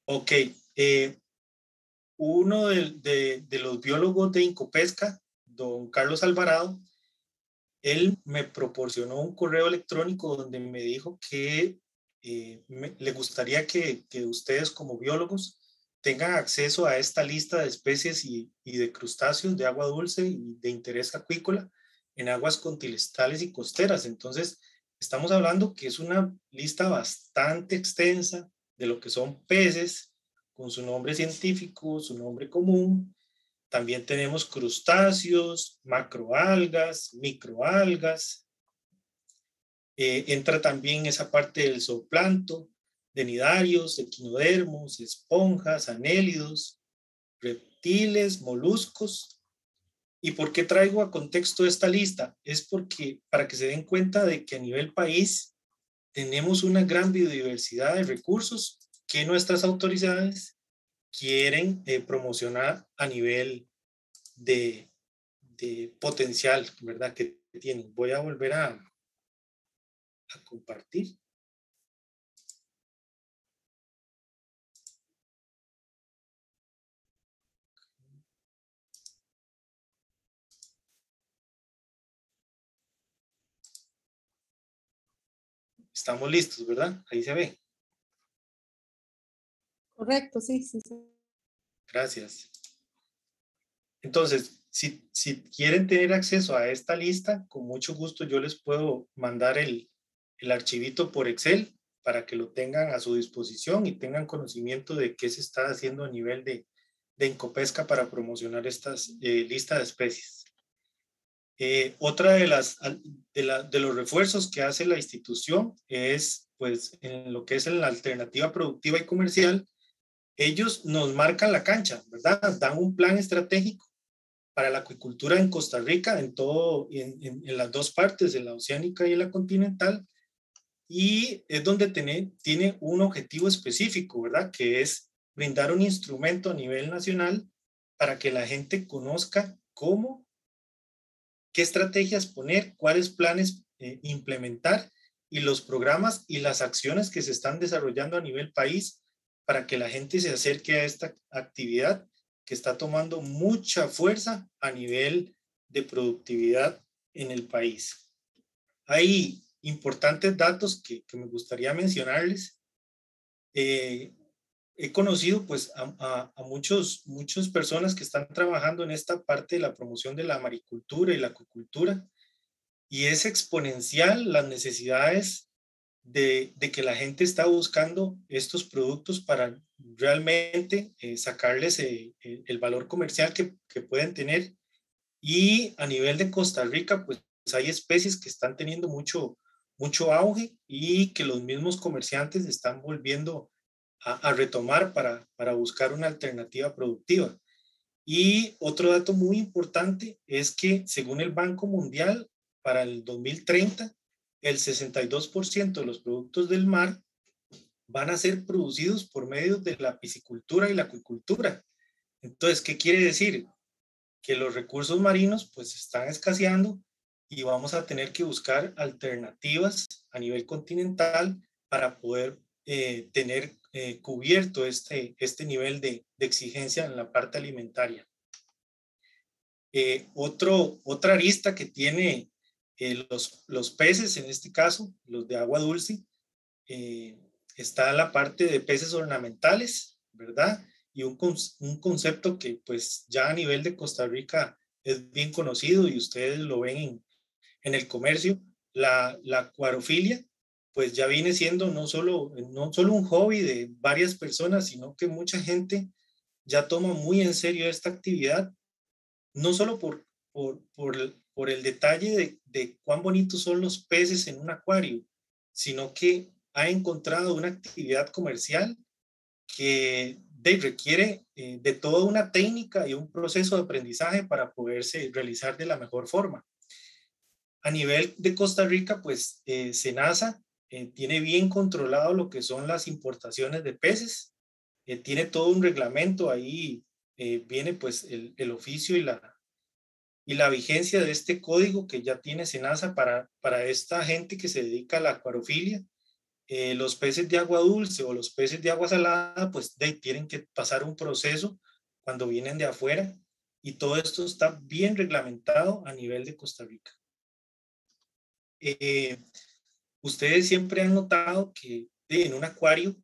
Ok. Uno de los biólogos de Incopesca, don Carlos Alvarado, él me proporcionó un correo electrónico donde me dijo que le gustaría que ustedes como biólogos tengan acceso a esta lista de especies y de crustáceos de agua dulce y de interés acuícola en aguas continentales y costeras. Entonces, estamos hablando que es una lista bastante extensa de lo que son peces con su nombre científico, su nombre común. También tenemos crustáceos, macroalgas, microalgas. Entra también esa parte del zooplancton, de nidarios, equinodermos, esponjas, anélidos, reptiles, moluscos. ¿Y por qué traigo a contexto esta lista? Es porque para que se den cuenta de que a nivel país tenemos una gran biodiversidad de recursos que nuestras autoridades quieren promocionar a nivel de potencial, ¿verdad? Que tienen. Voy a volver a compartir. Estamos listos, ¿verdad? Ahí se ve. Correcto, sí, sí, sí. Gracias. Entonces, si quieren tener acceso a esta lista, con mucho gusto yo les puedo mandar el archivito por Excel para que lo tengan a su disposición y tengan conocimiento de qué se está haciendo a nivel de Incopesca para promocionar estas listas de especies. Otra de los refuerzos que hace la institución es, pues, en lo que es la alternativa productiva y comercial, ellos nos marcan la cancha, ¿verdad? Dan un plan estratégico para la acuicultura en Costa Rica, en las dos partes, en la oceánica y en la continental, y es donde tiene un objetivo específico, ¿verdad? Que es brindar un instrumento a nivel nacional para que la gente conozca qué estrategias poner, cuáles planes implementar y los programas y las acciones que se están desarrollando a nivel país para que la gente se acerque a esta actividad que está tomando mucha fuerza a nivel de productividad en el país. Hay importantes datos que me gustaría mencionarles. He conocido pues a muchas personas que están trabajando en esta parte de la promoción de la maricultura y la acuicultura, y es exponencial las necesidades de que la gente está buscando estos productos para realmente sacarles el valor comercial que pueden tener. Y a nivel de Costa Rica, pues hay especies que están teniendo mucho auge y que los mismos comerciantes están volviendo a retomar para buscar una alternativa productiva. Y otro dato muy importante es que según el Banco Mundial, para el 2030, el 62% de los productos del mar van a ser producidos por medio de la piscicultura y la acuicultura. Entonces, ¿qué quiere decir? Que los recursos marinos pues están escaseando y vamos a tener que buscar alternativas a nivel continental para poder tener cubierto este nivel de exigencia en la parte alimentaria. Otra arista que tiene los peces, en este caso, los de agua dulce, está la parte de peces ornamentales, ¿verdad? Y un concepto que pues ya a nivel de Costa Rica es bien conocido y ustedes lo ven en el comercio, la acuariofilia, pues ya viene siendo no solo un hobby de varias personas, sino que mucha gente ya toma muy en serio esta actividad, no solo por el detalle de cuán bonitos son los peces en un acuario, sino que ha encontrado una actividad comercial que requiere de toda una técnica y un proceso de aprendizaje para poderse realizar de la mejor forma. A nivel de Costa Rica, pues SENASA tiene bien controlado lo que son las importaciones de peces, tiene todo un reglamento ahí, viene pues el oficio y la vigencia de este código que ya tiene SENASA para esta gente que se dedica a la acuariofilia. Los peces de agua dulce o los peces de agua salada, pues tienen que pasar un proceso cuando vienen de afuera y todo esto está bien reglamentado a nivel de Costa Rica. Ustedes siempre han notado que en un acuario,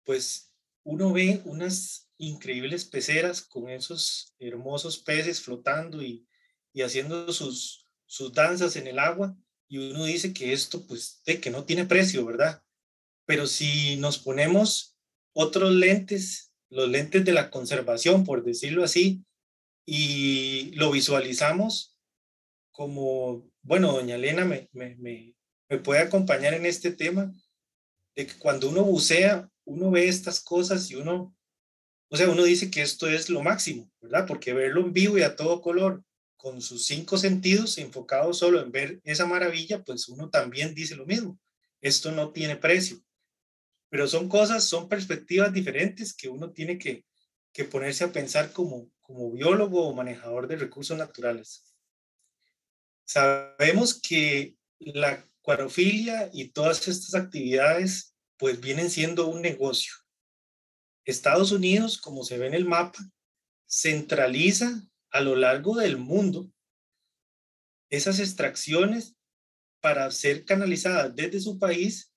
pues uno ve unas increíbles peceras con esos hermosos peces flotando y haciendo sus danzas en el agua, y uno dice que esto, pues, que no tiene precio, ¿verdad? Pero si nos ponemos otros lentes, los lentes de la conservación, por decirlo así, y lo visualizamos como, bueno, doña Elena me puede acompañar en este tema, de que cuando uno bucea, uno ve estas cosas y uno dice que esto es lo máximo, ¿verdad? Porque verlo en vivo y a todo color, con sus 5 sentidos enfocados solo en ver esa maravilla, pues uno también dice lo mismo. Esto no tiene precio. Pero son perspectivas diferentes que uno tiene que ponerse a pensar como biólogo o manejador de recursos naturales. Sabemos que la acuariofilia y todas estas actividades pues vienen siendo un negocio. Estados Unidos, como se ve en el mapa, centraliza a lo largo del mundo esas extracciones para ser canalizadas desde su país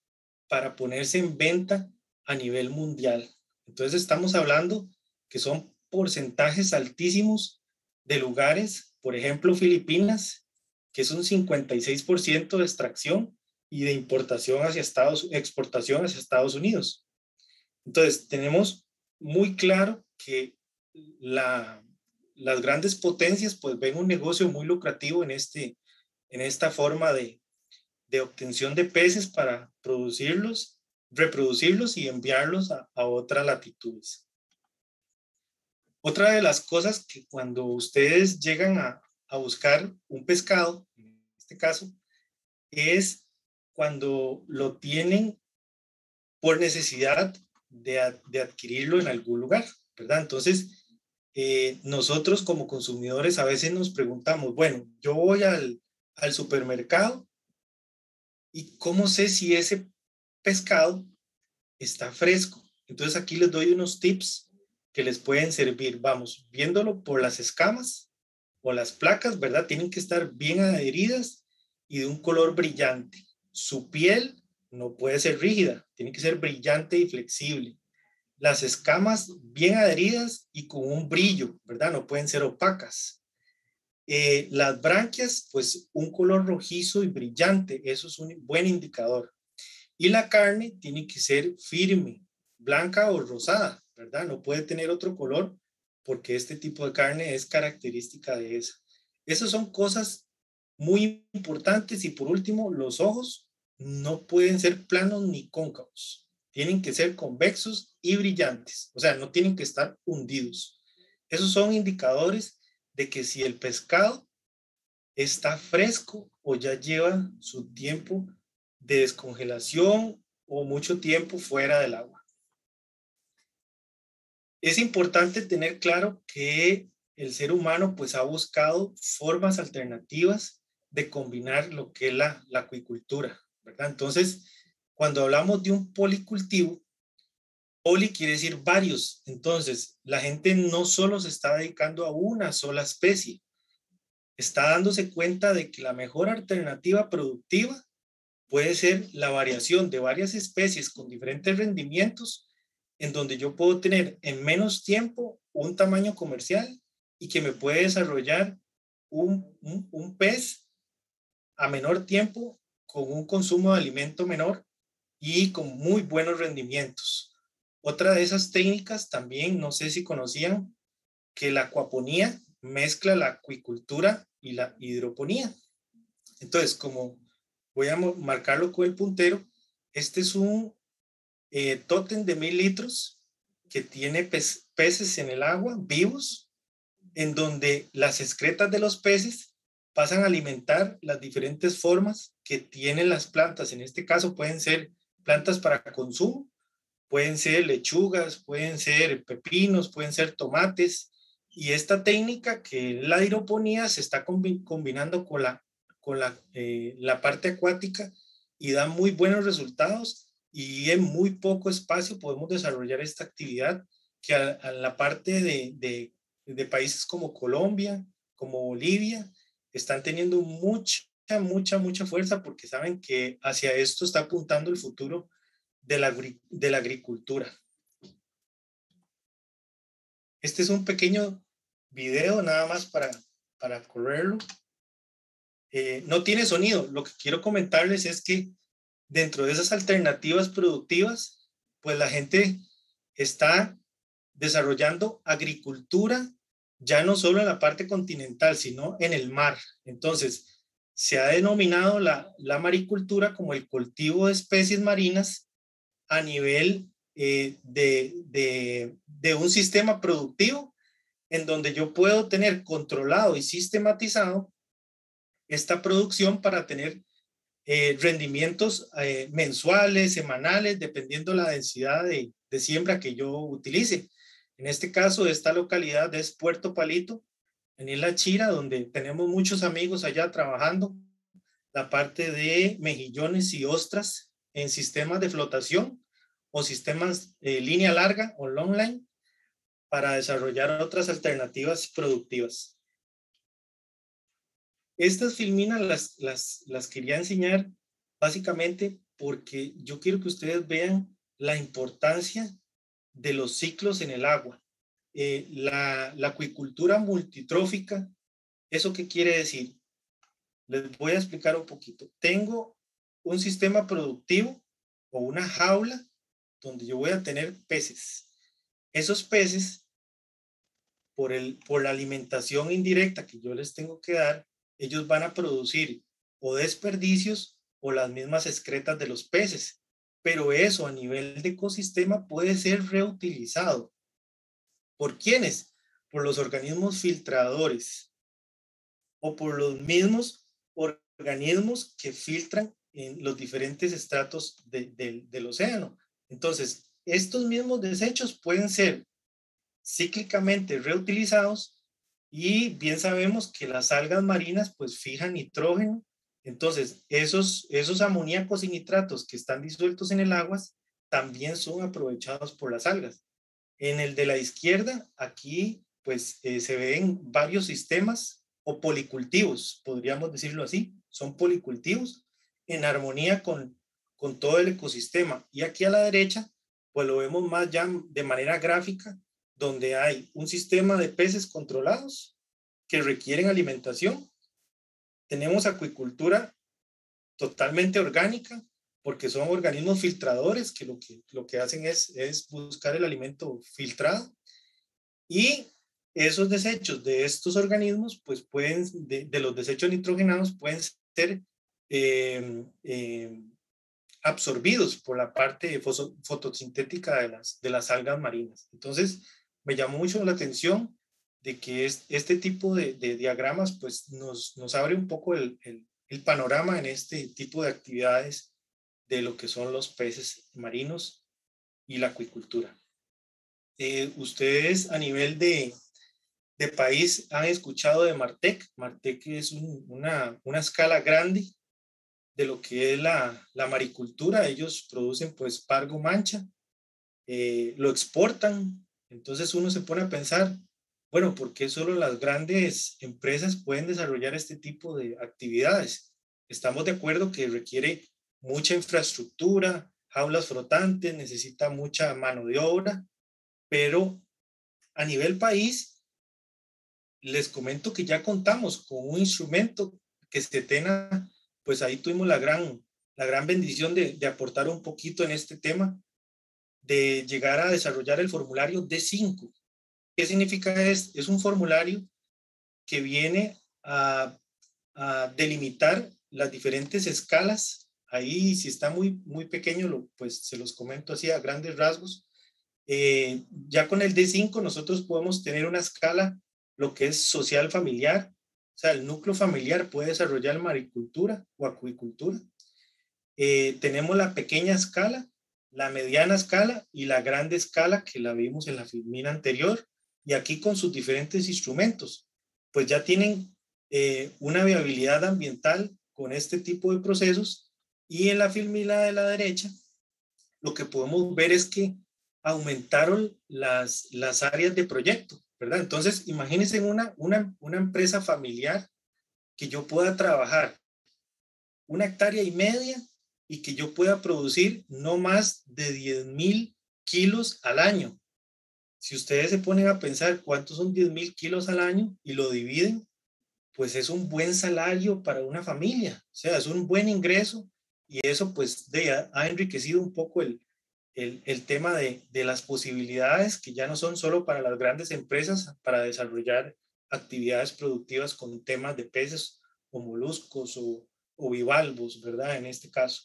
para ponerse en venta a nivel mundial. Entonces estamos hablando que son porcentajes altísimos de lugares, por ejemplo, Filipinas, que es un 56% de extracción y de importación hacia exportación hacia Estados Unidos. Entonces, tenemos muy claro que las grandes potencias pues ven un negocio muy lucrativo en esta forma de obtención de peces para producirlos, reproducirlos y enviarlos a otras latitudes. Otra de las cosas que cuando ustedes llegan a buscar un pescado, en este caso, es cuando lo tienen por necesidad de adquirirlo en algún lugar, ¿verdad? Entonces, nosotros como consumidores a veces nos preguntamos, bueno, yo voy al supermercado y ¿cómo sé si ese pescado está fresco? Entonces aquí les doy unos tips que les pueden servir. Vamos, viéndolo por las escamas o las placas, ¿verdad? Tienen que estar bien adheridas y de un color brillante. Su piel no puede ser rígida, tiene que ser brillante y flexible. Las escamas bien adheridas y con un brillo, ¿verdad? No pueden ser opacas. Las branquias, pues un color rojizo y brillante, eso es un buen indicador. Y la carne tiene que ser firme, blanca o rosada, ¿verdad? No puede tener otro color porque este tipo de carne es característica de esa. Esas son cosas muy importantes. Y por último, los ojos no pueden ser planos ni cóncavos. Tienen que ser convexos y brillantes. O sea, no tienen que estar hundidos. Esos son indicadores de que si el pescado está fresco o ya lleva su tiempo de descongelación o mucho tiempo fuera del agua. Es importante tener claro que el ser humano pues ha buscado formas alternativas de combinar lo que es la acuicultura, ¿verdad? Entonces, cuando hablamos de un policultivo, poli quiere decir varios. Entonces, la gente no solo se está dedicando a una sola especie, está dándose cuenta de que la mejor alternativa productiva puede ser la variación de varias especies con diferentes rendimientos, en donde yo puedo tener en menos tiempo un tamaño comercial y que me puede desarrollar un pez a menor tiempo con un consumo de alimento menor y con muy buenos rendimientos. Otra de esas técnicas también, no sé si conocían, que la acuaponía mezcla la acuicultura y la hidroponía. Entonces, como voy a marcarlo con el puntero, este es un tótem de 1000 litros que tiene peces en el agua vivos, en donde las excretas de los peces pasan a alimentar las diferentes formas que tienen las plantas. En este caso pueden ser plantas para consumo, pueden ser lechugas, pueden ser pepinos, pueden ser tomates. Y esta técnica, que es la hidroponía, se está combinando con la parte acuática y da muy buenos resultados, y en muy poco espacio podemos desarrollar esta actividad que a la parte de países como Colombia, como Bolivia, están teniendo mucha fuerza porque saben que hacia esto está apuntando el futuro de la agricultura. Este es un pequeño video nada más para correrlo. No tiene sonido. Lo que quiero comentarles es que dentro de esas alternativas productivas, pues la gente está desarrollando agricultura ya no solo en la parte continental, sino en el mar. Entonces, se ha denominado la maricultura como el cultivo de especies marinas a nivel de un sistema productivo en donde yo puedo tener controlado y sistematizado esta producción para tener rendimientos mensuales, semanales, dependiendo la densidad de siembra que yo utilice. En este caso, esta localidad es Puerto Palito, en Isla Chira, donde tenemos muchos amigos allá trabajando la parte de mejillones y ostras en sistemas de flotación o sistemas línea larga o long line para desarrollar otras alternativas productivas. Estas filminas las quería enseñar básicamente porque yo quiero que ustedes vean la importancia de los ciclos en el agua. La acuicultura multitrófica, ¿eso qué quiere decir? Les voy a explicar un poquito. Tengo un sistema productivo o una jaula donde yo voy a tener peces. Esos peces, por la alimentación indirecta que yo les tengo que dar, ellos van a producir o desperdicios o las mismas excretas de los peces. Pero eso a nivel de ecosistema puede ser reutilizado. ¿Por quiénes? Por los organismos filtradores o por los mismos organismos que filtran en los diferentes estratos del océano. Entonces, estos mismos desechos pueden ser cíclicamente reutilizados y bien sabemos que las algas marinas pues fijan nitrógeno. Entonces, esos amoníacos y nitratos que están disueltos en el agua también son aprovechados por las algas. En el de la izquierda, aquí pues se ven varios sistemas o policultivos, podríamos decirlo así, son policultivos en armonía con todo el ecosistema. Y aquí a la derecha, pues lo vemos más ya de manera gráfica, donde hay un sistema de peces controlados que requieren alimentación. Tenemos acuicultura totalmente orgánica, porque son organismos filtradores que lo que hacen es buscar el alimento filtrado. Y esos desechos de estos organismos, pues pueden, de los desechos nitrogenados, pueden ser absorbidos por la parte fotosintética de las algas marinas. Entonces, me llamó mucho la atención de que este tipo de diagramas pues nos abre un poco el panorama en este tipo de actividades de lo que son los peces marinos y la acuicultura. Ustedes a nivel de país han escuchado de Martec. Martec es una escala grande de lo que es la maricultura. Ellos producen pues pargo mancha, lo exportan. Entonces uno se pone a pensar, bueno, ¿por qué solo las grandes empresas pueden desarrollar este tipo de actividades? Estamos de acuerdo que requiere mucha infraestructura, jaulas flotantes, necesita mucha mano de obra, pero a nivel país, les comento que ya contamos con un instrumento que SETENA, pues ahí tuvimos la gran bendición de aportar un poquito en este tema, de llegar a desarrollar el formulario D5. ¿Qué significa esto? Es un formulario que viene a delimitar las diferentes escalas. Ahí, si está muy pequeño, pues se los comento así a grandes rasgos. Ya con el D5 nosotros podemos tener una escala, lo que es social familiar, o sea, el núcleo familiar puede desarrollar maricultura o acuicultura. Tenemos la pequeña escala, la mediana escala y la grande escala que la vimos en la filmina anterior, y aquí con sus diferentes instrumentos, pues ya tienen una viabilidad ambiental con este tipo de procesos. Y en la filmina de la derecha, lo que podemos ver es que aumentaron las áreas de proyecto, ¿verdad? Entonces, imagínense una empresa familiar que yo pueda trabajar 1,5 hectáreas y que yo pueda producir no más de 10,000 kilos al año. Si ustedes se ponen a pensar cuántos son 10,000 kilos al año y lo dividen, pues es un buen salario para una familia, o sea, es un buen ingreso, y eso pues ha enriquecido un poco el tema de las posibilidades que ya no son solo para las grandes empresas para desarrollar actividades productivas con temas de peces o moluscos o bivalvos, ¿verdad? En este caso.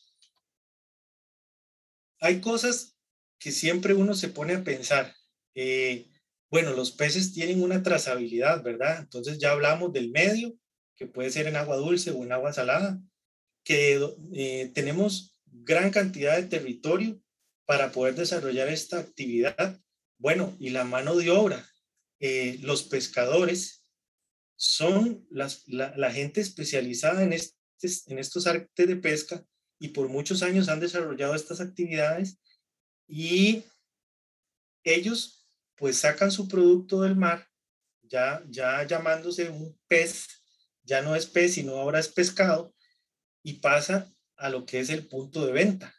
Hay cosas que siempre uno se pone a pensar. Bueno, los peces tienen una trazabilidad, ¿verdad? Entonces ya hablamos del medio, que puede ser en agua dulce o en agua salada, que tenemos gran cantidad de territorio para poder desarrollar esta actividad. Bueno, y la mano de obra. Los pescadores son la gente especializada en estos artes de pesca, y por muchos años han desarrollado estas actividades, y ellos pues sacan su producto del mar, ya llamándose un pez, ya no es pez, sino ahora es pescado, y pasa a lo que es el punto de venta.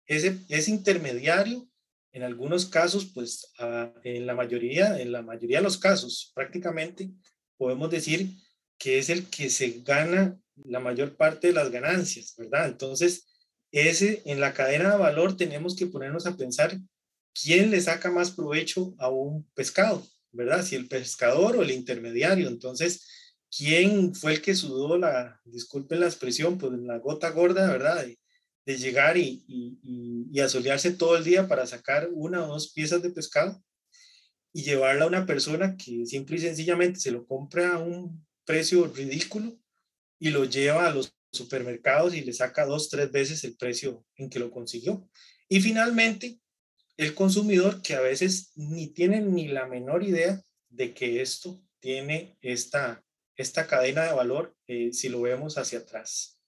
Ese intermediario En algunos casos, pues en la mayoría de los casos, prácticamente podemos decir que es el que se gana la mayor parte de las ganancias, ¿verdad? Entonces, en la cadena de valor tenemos que ponernos a pensar quién le saca más provecho a un pescado, ¿verdad? Si el pescador o el intermediario. Entonces, ¿quién fue el que sudó disculpen la expresión, pues la gota gorda, ¿verdad? De llegar y asolearse todo el día para sacar una o dos piezas de pescado y llevarla a una persona que simple y sencillamente se lo compra a un precio ridículo y lo lleva a los supermercados y le saca 2, 3 veces el precio en que lo consiguió. Y finalmente, el consumidor que a veces ni tiene ni la menor idea de que esto tiene esta cadena de valor si lo vemos hacia atrás.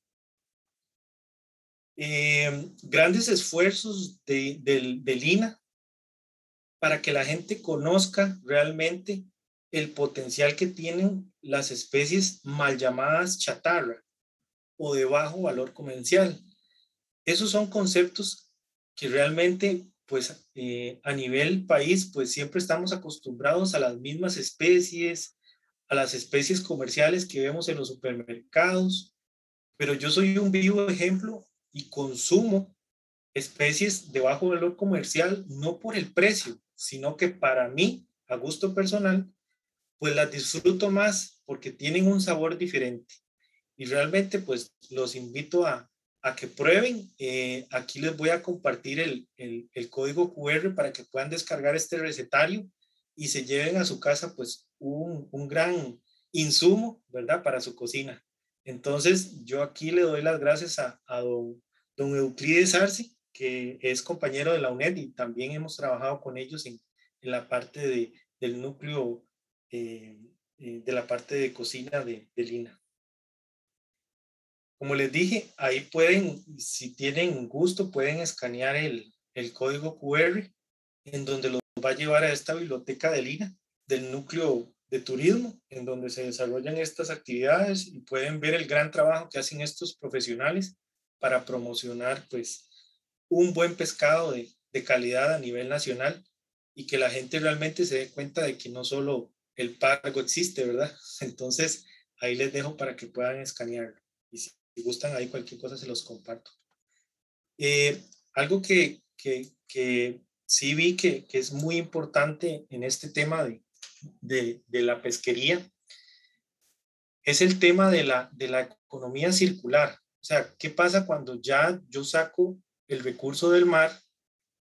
Grandes esfuerzos del INA para que la gente conozca realmente el potencial que tienen las especies mal llamadas chatarra o de bajo valor comercial. Esos son conceptos que realmente, pues a nivel país, pues siempre estamos acostumbrados a las mismas especies, a las especies comerciales que vemos en los supermercados, pero yo soy un vivo ejemplo y consumo especies de bajo valor comercial, no por el precio, sino que para mí, a gusto personal, pues las disfruto más porque tienen un sabor diferente. Y realmente, pues los invito a que prueben. Aquí les voy a compartir el código QR para que puedan descargar este recetario y se lleven a su casa, pues, un gran insumo, ¿verdad? Para su cocina. Entonces, yo aquí le doy las gracias a don Euclides Arce, que es compañero de la UNED y también hemos trabajado con ellos en la parte del núcleo, de la parte de cocina del INA. Como les dije, ahí pueden, si tienen gusto, pueden escanear el código QR en donde los va a llevar a esta biblioteca del INA, del núcleo de turismo, en donde se desarrollan estas actividades y pueden ver el gran trabajo que hacen estos profesionales para promocionar, pues, un buen pescado de calidad a nivel nacional y que la gente realmente se dé cuenta de que no solo el pargo existe, ¿verdad? Entonces, ahí les dejo para que puedan escanearlo. Y si gustan, ahí cualquier cosa se los comparto. Algo que sí vi que es muy importante en este tema de la pesquería es el tema de la economía circular. O sea, ¿qué pasa cuando ya yo saco el recurso del mar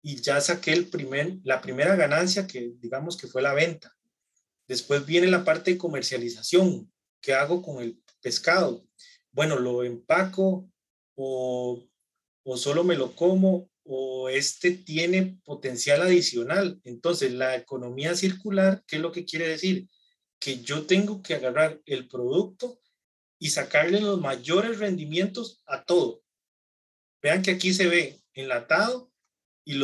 y ya saqué la primera ganancia que digamos que fue la venta? Después viene la parte de comercialización. ¿Qué hago con el pescado? Bueno, lo empaco o solo me lo como o tiene potencial adicional. Entonces, la economía circular, ¿qué es lo que quiere decir? Que yo tengo que agarrar el producto y sacarle los mayores rendimientos a todo. Vean que aquí se ve enlatado y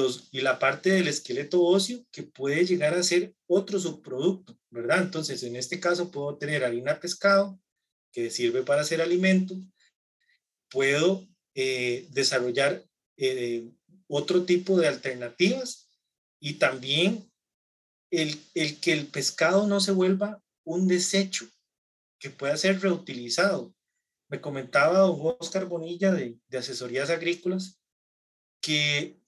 la parte del esqueleto óseo que puede llegar a ser otro subproducto, ¿verdad? Entonces, en este caso puedo tener harina de pescado que sirve para hacer alimento, puedo desarrollar otro tipo de alternativas y también el que el pescado no se vuelva un desecho, que pueda ser reutilizado. Me comentaba don Oscar Bonilla de Asesorías Agrícolas que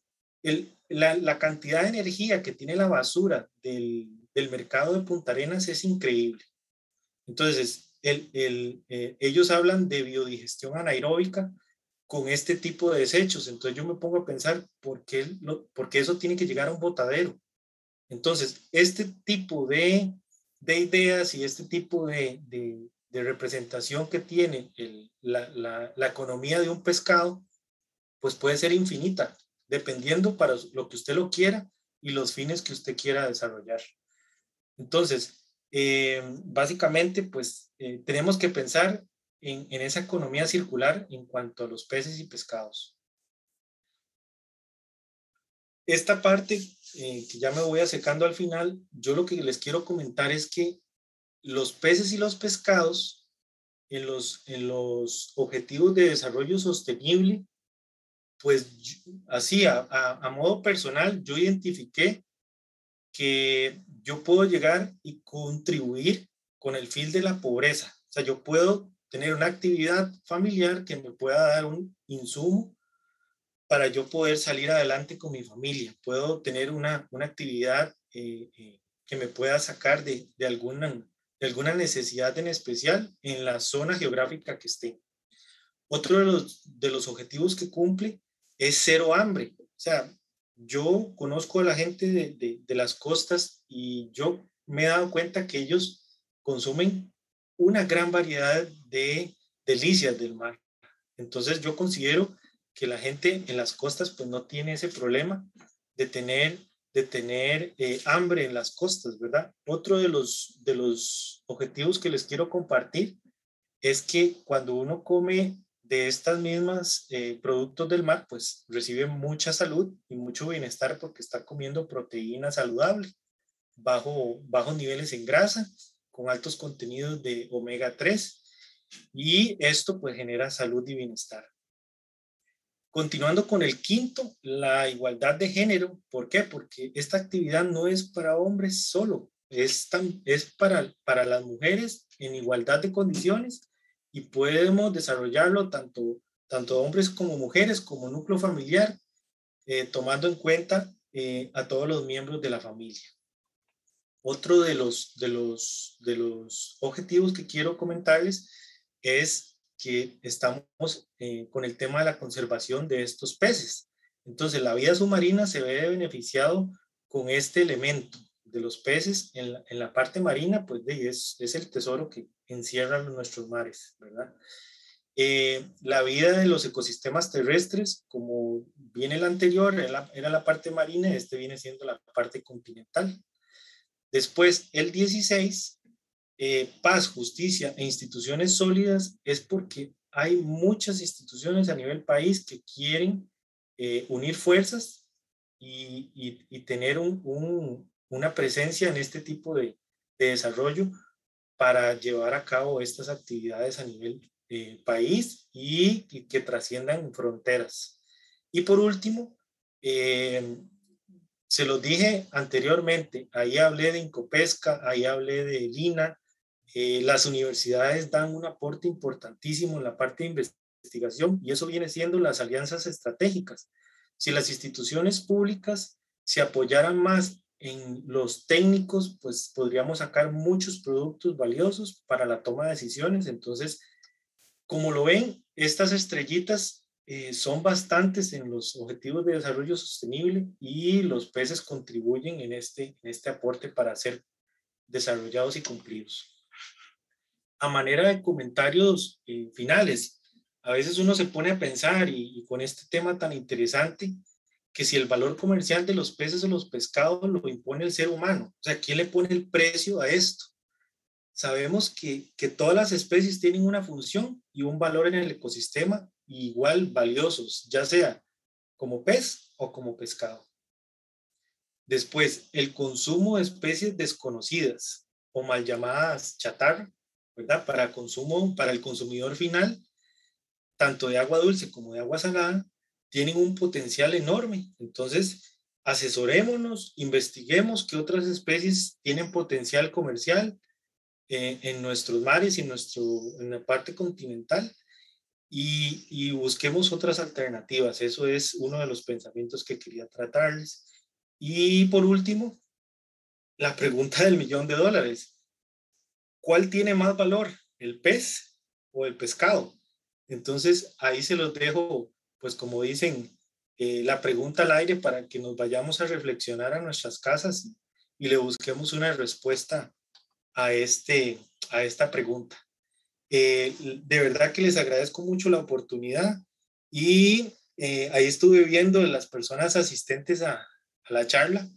la cantidad de energía que tiene la basura del mercado de Punta Arenas es increíble. Entonces, ellos hablan de biodigestión anaeróbica con este tipo de desechos. Entonces yo me pongo a pensar por qué eso tiene que llegar a un botadero. Entonces, este tipo de ideas y este tipo de representación que tiene la economía de un pescado, pues puede ser infinita, dependiendo para lo que usted lo quiera y los fines que usted quiera desarrollar. Entonces, básicamente, pues tenemos que pensar en esa economía circular en cuanto a los peces y pescados. Esta parte, que ya me voy acercando al final, yo lo que les quiero comentar es que los peces y los pescados en los objetivos de desarrollo sostenible, pues así a modo personal, yo identifiqué que yo puedo llegar y contribuir con el fin de la pobreza. O sea, yo puedo tener una actividad familiar que me pueda dar un insumo para yo poder salir adelante con mi familia. Puedo tener una actividad que me pueda sacar de alguna necesidad en especial en la zona geográfica que esté. Otro de los objetivos que cumple es cero hambre. O sea, yo conozco a la gente de las costas y yo me he dado cuenta que ellos consumen una gran variedad de delicias del mar. Entonces yo considero que la gente en las costas pues no tiene ese problema de tener hambre en las costas, ¿verdad? Otro de los objetivos que les quiero compartir es que cuando uno come de estas mismas productos del mar, pues recibe mucha salud y mucho bienestar porque está comiendo proteína saludable, bajos niveles en grasa, con altos contenidos de omega 3 y esto pues genera salud y bienestar. Continuando con el quinto, la igualdad de género. ¿Por qué? Porque esta actividad no es para hombres solo, es para las mujeres en igualdad de condiciones y podemos desarrollarlo tanto hombres como mujeres, como núcleo familiar, tomando en cuenta a todos los miembros de la familia. Otro de los objetivos que quiero comentarles es que estamos con el tema de la conservación de estos peces. Entonces, la vida submarina se ve beneficiado con este elemento de los peces en la parte marina, pues es el tesoro que encierran nuestros mares, ¿verdad? La vida de los ecosistemas terrestres, como viene el anterior, era la parte marina, este viene siendo la parte continental. Después, el 16, paz, justicia e instituciones sólidas, es porque hay muchas instituciones a nivel país que quieren unir fuerzas y tener una presencia en este tipo de desarrollo para llevar a cabo estas actividades a nivel país y que trasciendan fronteras. Y por último, se los dije anteriormente, ahí hablé de Incopesca, ahí hablé de Lina. Las universidades dan un aporte importantísimo en la parte de investigación y eso viene siendo las alianzas estratégicas. Si las instituciones públicas se apoyaran más en los técnicos, pues podríamos sacar muchos productos valiosos para la toma de decisiones. Entonces, como lo ven, estas estrellitas son bastantes en los objetivos de desarrollo sostenible y los peces contribuyen en este aporte para ser desarrollados y cumplidos. A manera de comentarios finales, a veces uno se pone a pensar y con este tema tan interesante, que si el valor comercial de los peces o los pescados lo impone el ser humano, o sea, ¿quién le pone el precio a esto? Sabemos que todas las especies tienen una función y un valor en el ecosistema igual valiosos, ya sea como pez o como pescado. Después, el consumo de especies desconocidas o mal llamadas chatarra, ¿verdad? Para el consumidor final, tanto de agua dulce como de agua salada, tienen un potencial enorme. Entonces, asesorémonos, investiguemos qué otras especies tienen potencial comercial en nuestros mares y en la parte continental y busquemos otras alternativas. Eso es uno de los pensamientos que quería tratarles. Y por último, la pregunta del $1.000.000. ¿Cuál tiene más valor, el pez o el pescado? Entonces, ahí se los dejo, pues como dicen, la pregunta al aire para que nos vayamos a reflexionar a nuestras casas y le busquemos una respuesta a esta pregunta. De verdad que les agradezco mucho la oportunidad y ahí estuve viendo las personas asistentes a la charla.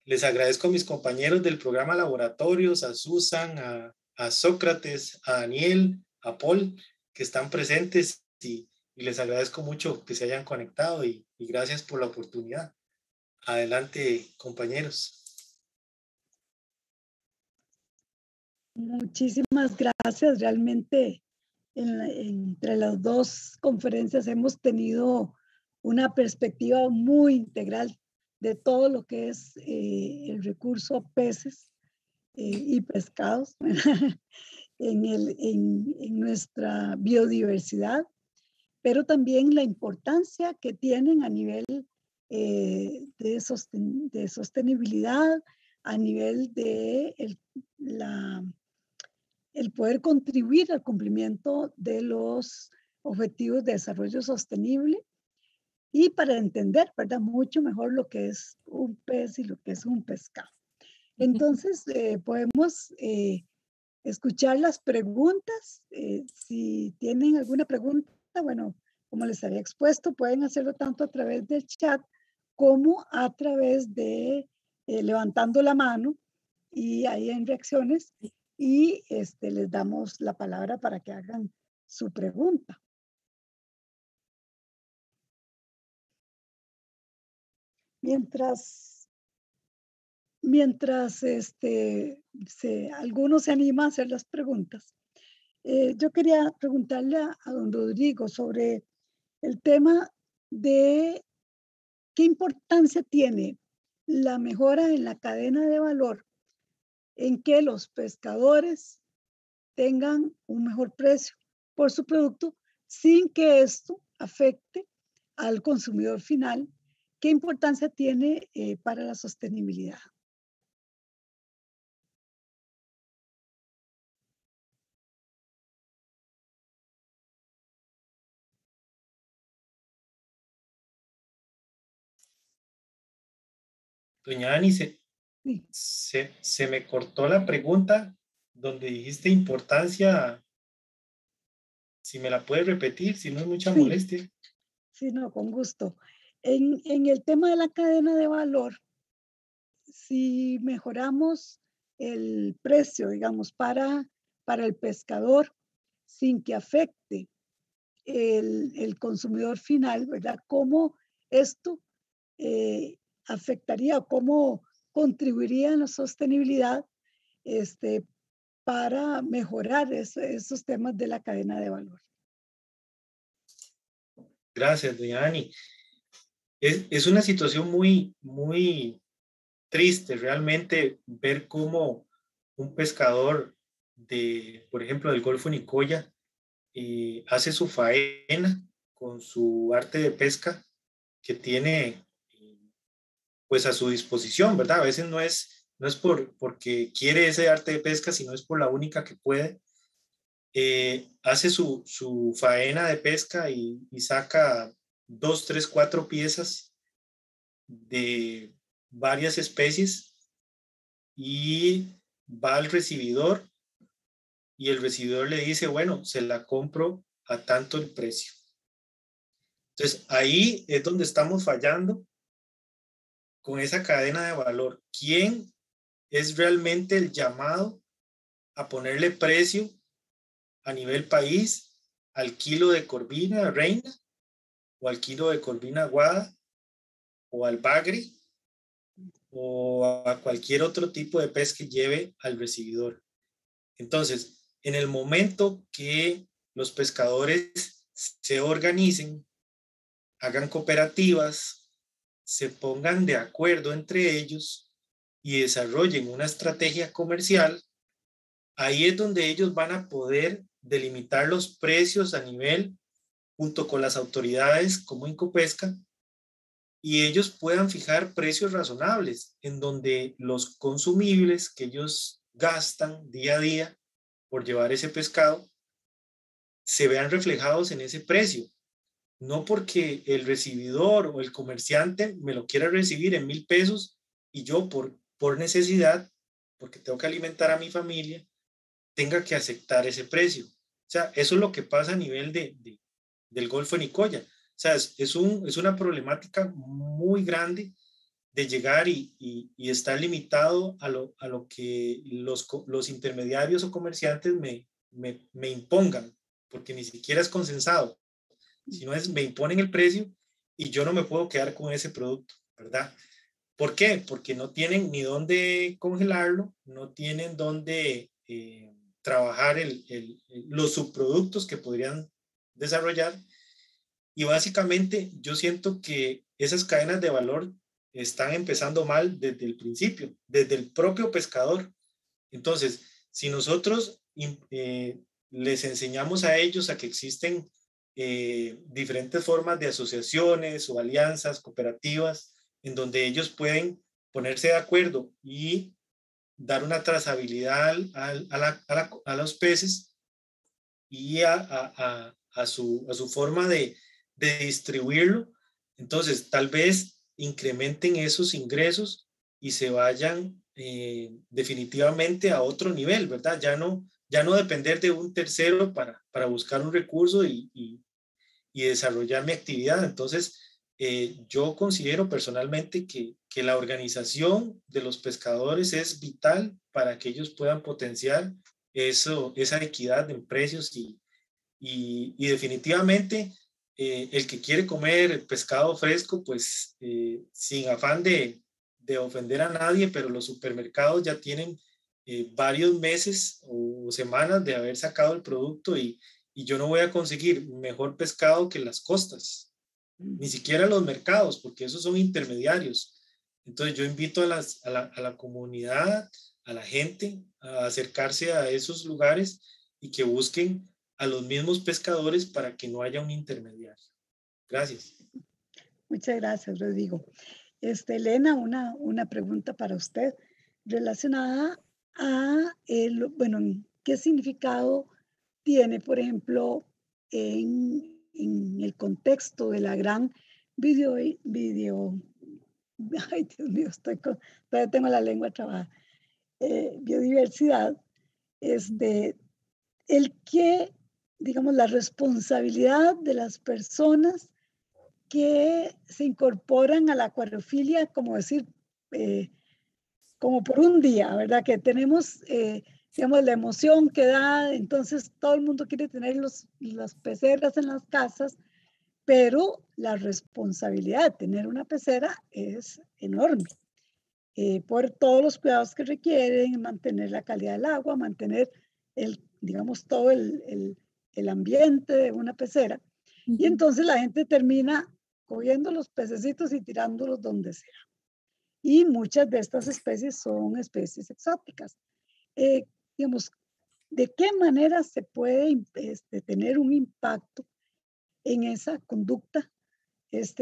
Les agradezco a mis compañeros del programa Laboratorios, a Susan, a Sócrates, a Daniel, a Paul, que están presentes y les agradezco mucho que se hayan conectado y gracias por la oportunidad. Adelante, compañeros. Muchísimas gracias. Realmente entre las dos conferencias hemos tenido una perspectiva muy integral de todo lo que es el recurso peces y pescados en nuestra biodiversidad, pero también la importancia que tienen a nivel de sostenibilidad, a nivel de el poder contribuir al cumplimiento de los objetivos de desarrollo sostenible y para entender, ¿verdad?, mucho mejor lo que es un pez y lo que es un pescado. Entonces, podemos escuchar las preguntas. Si tienen alguna pregunta, bueno, como les había expuesto, pueden hacerlo tanto a través del chat como a través de levantando la mano y ahí en reacciones y les damos la palabra para que hagan su pregunta. Mientras alguno se anima a hacer las preguntas, yo quería preguntarle a don Rodrigo sobre el tema de qué importancia tiene la mejora en la cadena de valor en que los pescadores tengan un mejor precio por su producto sin que esto afecte al consumidor final. ¿Qué importancia tiene para la sostenibilidad? Doña Ani, Sí, se me cortó la pregunta donde dijiste importancia. Si me la puede repetir, si no es mucha sí, molestia. sí, no, con gusto. En el tema de la cadena de valor, si mejoramos el precio, digamos, para el pescador sin que afecte el consumidor final, ¿verdad? ¿Cómo esto afectaría o cómo contribuiría en la sostenibilidad para mejorar esos temas de la cadena de valor? Gracias, doña Ani. Es una situación muy, muy triste realmente ver cómo un pescador de, por ejemplo, del Golfo Nicoya, hace su faena con su arte de pesca que tiene pues a su disposición, ¿verdad? A veces no es porque quiere ese arte de pesca, sino es por la única que puede. Hace su faena de pesca y saca 2, 3, 4 piezas de varias especies y va al recibidor y el recibidor le dice, bueno, se la compro a tanto el precio. Entonces, ahí es donde estamos fallando con esa cadena de valor. ¿Quién es realmente el llamado a ponerle precio a nivel país al kilo de corvina reina o al kilo de corvina aguada o al bagre o a cualquier otro tipo de pez que lleve al recibidor? Entonces, en el momento que los pescadores se organicen, hagan cooperativas, se pongan de acuerdo entre ellos y desarrollen una estrategia comercial, ahí es donde ellos van a poder delimitar los precios a nivel, junto con las autoridades como Incopesca, y ellos puedan fijar precios razonables en donde los consumibles que ellos gastan día a día por llevar ese pescado se vean reflejados en ese precio. No porque el recibidor o el comerciante me lo quiera recibir en 1,000 pesos y yo por necesidad, porque tengo que alimentar a mi familia, tenga que aceptar ese precio. O sea, eso es lo que pasa a nivel del Golfo de Nicoya. O sea, es una problemática muy grande de llegar y estar limitado a lo que los intermediarios o comerciantes me impongan, porque ni siquiera es consensado, sino es me imponen el precio y yo no me puedo quedar con ese producto, ¿verdad? ¿Por qué? Porque no tienen ni dónde congelarlo, no tienen dónde trabajar los subproductos que podrían desarrollar Y básicamente yo siento que esas cadenas de valor están empezando mal desde el principio, desde el propio pescador. Entonces, si nosotros les enseñamos a ellos a que existen diferentes formas de asociaciones o alianzas cooperativas en donde ellos pueden ponerse de acuerdo y dar una trazabilidad a los peces y a su forma de distribuirlo. Entonces, tal vez incrementen esos ingresos y se vayan definitivamente a otro nivel, ¿verdad? Ya no depender de un tercero para buscar un recurso y desarrollar mi actividad. Entonces, yo considero personalmente que la organización de los pescadores es vital para que ellos puedan potenciar esa equidad en precios y definitivamente el que quiere comer pescado fresco, pues sin afán de ofender a nadie, pero los supermercados ya tienen varios meses o semanas de haber sacado el producto y yo no voy a conseguir mejor pescado que las costas, ni siquiera los mercados, porque esos son intermediarios. Entonces yo invito a la comunidad, a la gente, a acercarse a esos lugares y que busquen a los mismos pescadores para que no haya un intermediario. Gracias. Muchas gracias, Rodrigo. Elena, una pregunta para usted relacionada a, bueno, ¿qué significado tiene, por ejemplo, en el contexto de la gran ay, Dios mío, todavía tengo la lengua trabada, biodiversidad, es de el que, digamos, la responsabilidad de las personas que se incorporan a la acuariofilia, como decir, como por un día, ¿verdad? Que tenemos, digamos, la emoción que da, entonces todo el mundo quiere tener las peceras en las casas, pero la responsabilidad de tener una pecera es enorme, por todos los cuidados que requieren, mantener la calidad del agua, mantener digamos, todo el ambiente de una pecera. Y entonces la gente termina cogiendo los pececitos y tirándolos donde sea. Y muchas de estas especies son especies exóticas. Digamos, ¿de qué manera se puede tener un impacto en esa conducta?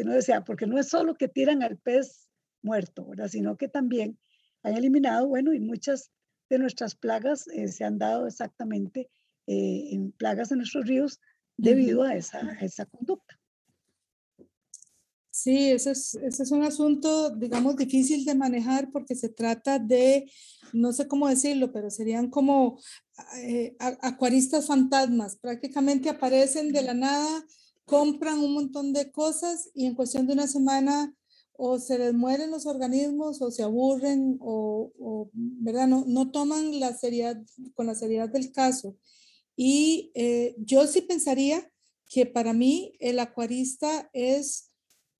No desea, porque no es solo que tiran al pez muerto, ¿verdad? Sino que también han eliminado, bueno, y muchas de nuestras plagas se han dado exactamente en plagas en nuestros ríos debido a esa conducta. Sí, ese es un asunto, digamos, difícil de manejar porque se trata de, no sé cómo decirlo, pero serían como acuaristas fantasmas. Prácticamente aparecen de la nada, compran un montón de cosas y en cuestión de una semana o se les mueren los organismos o se aburren o ¿verdad? No toman la seriedad, con la seriedad del caso. Y yo sí pensaría que para mí el acuarista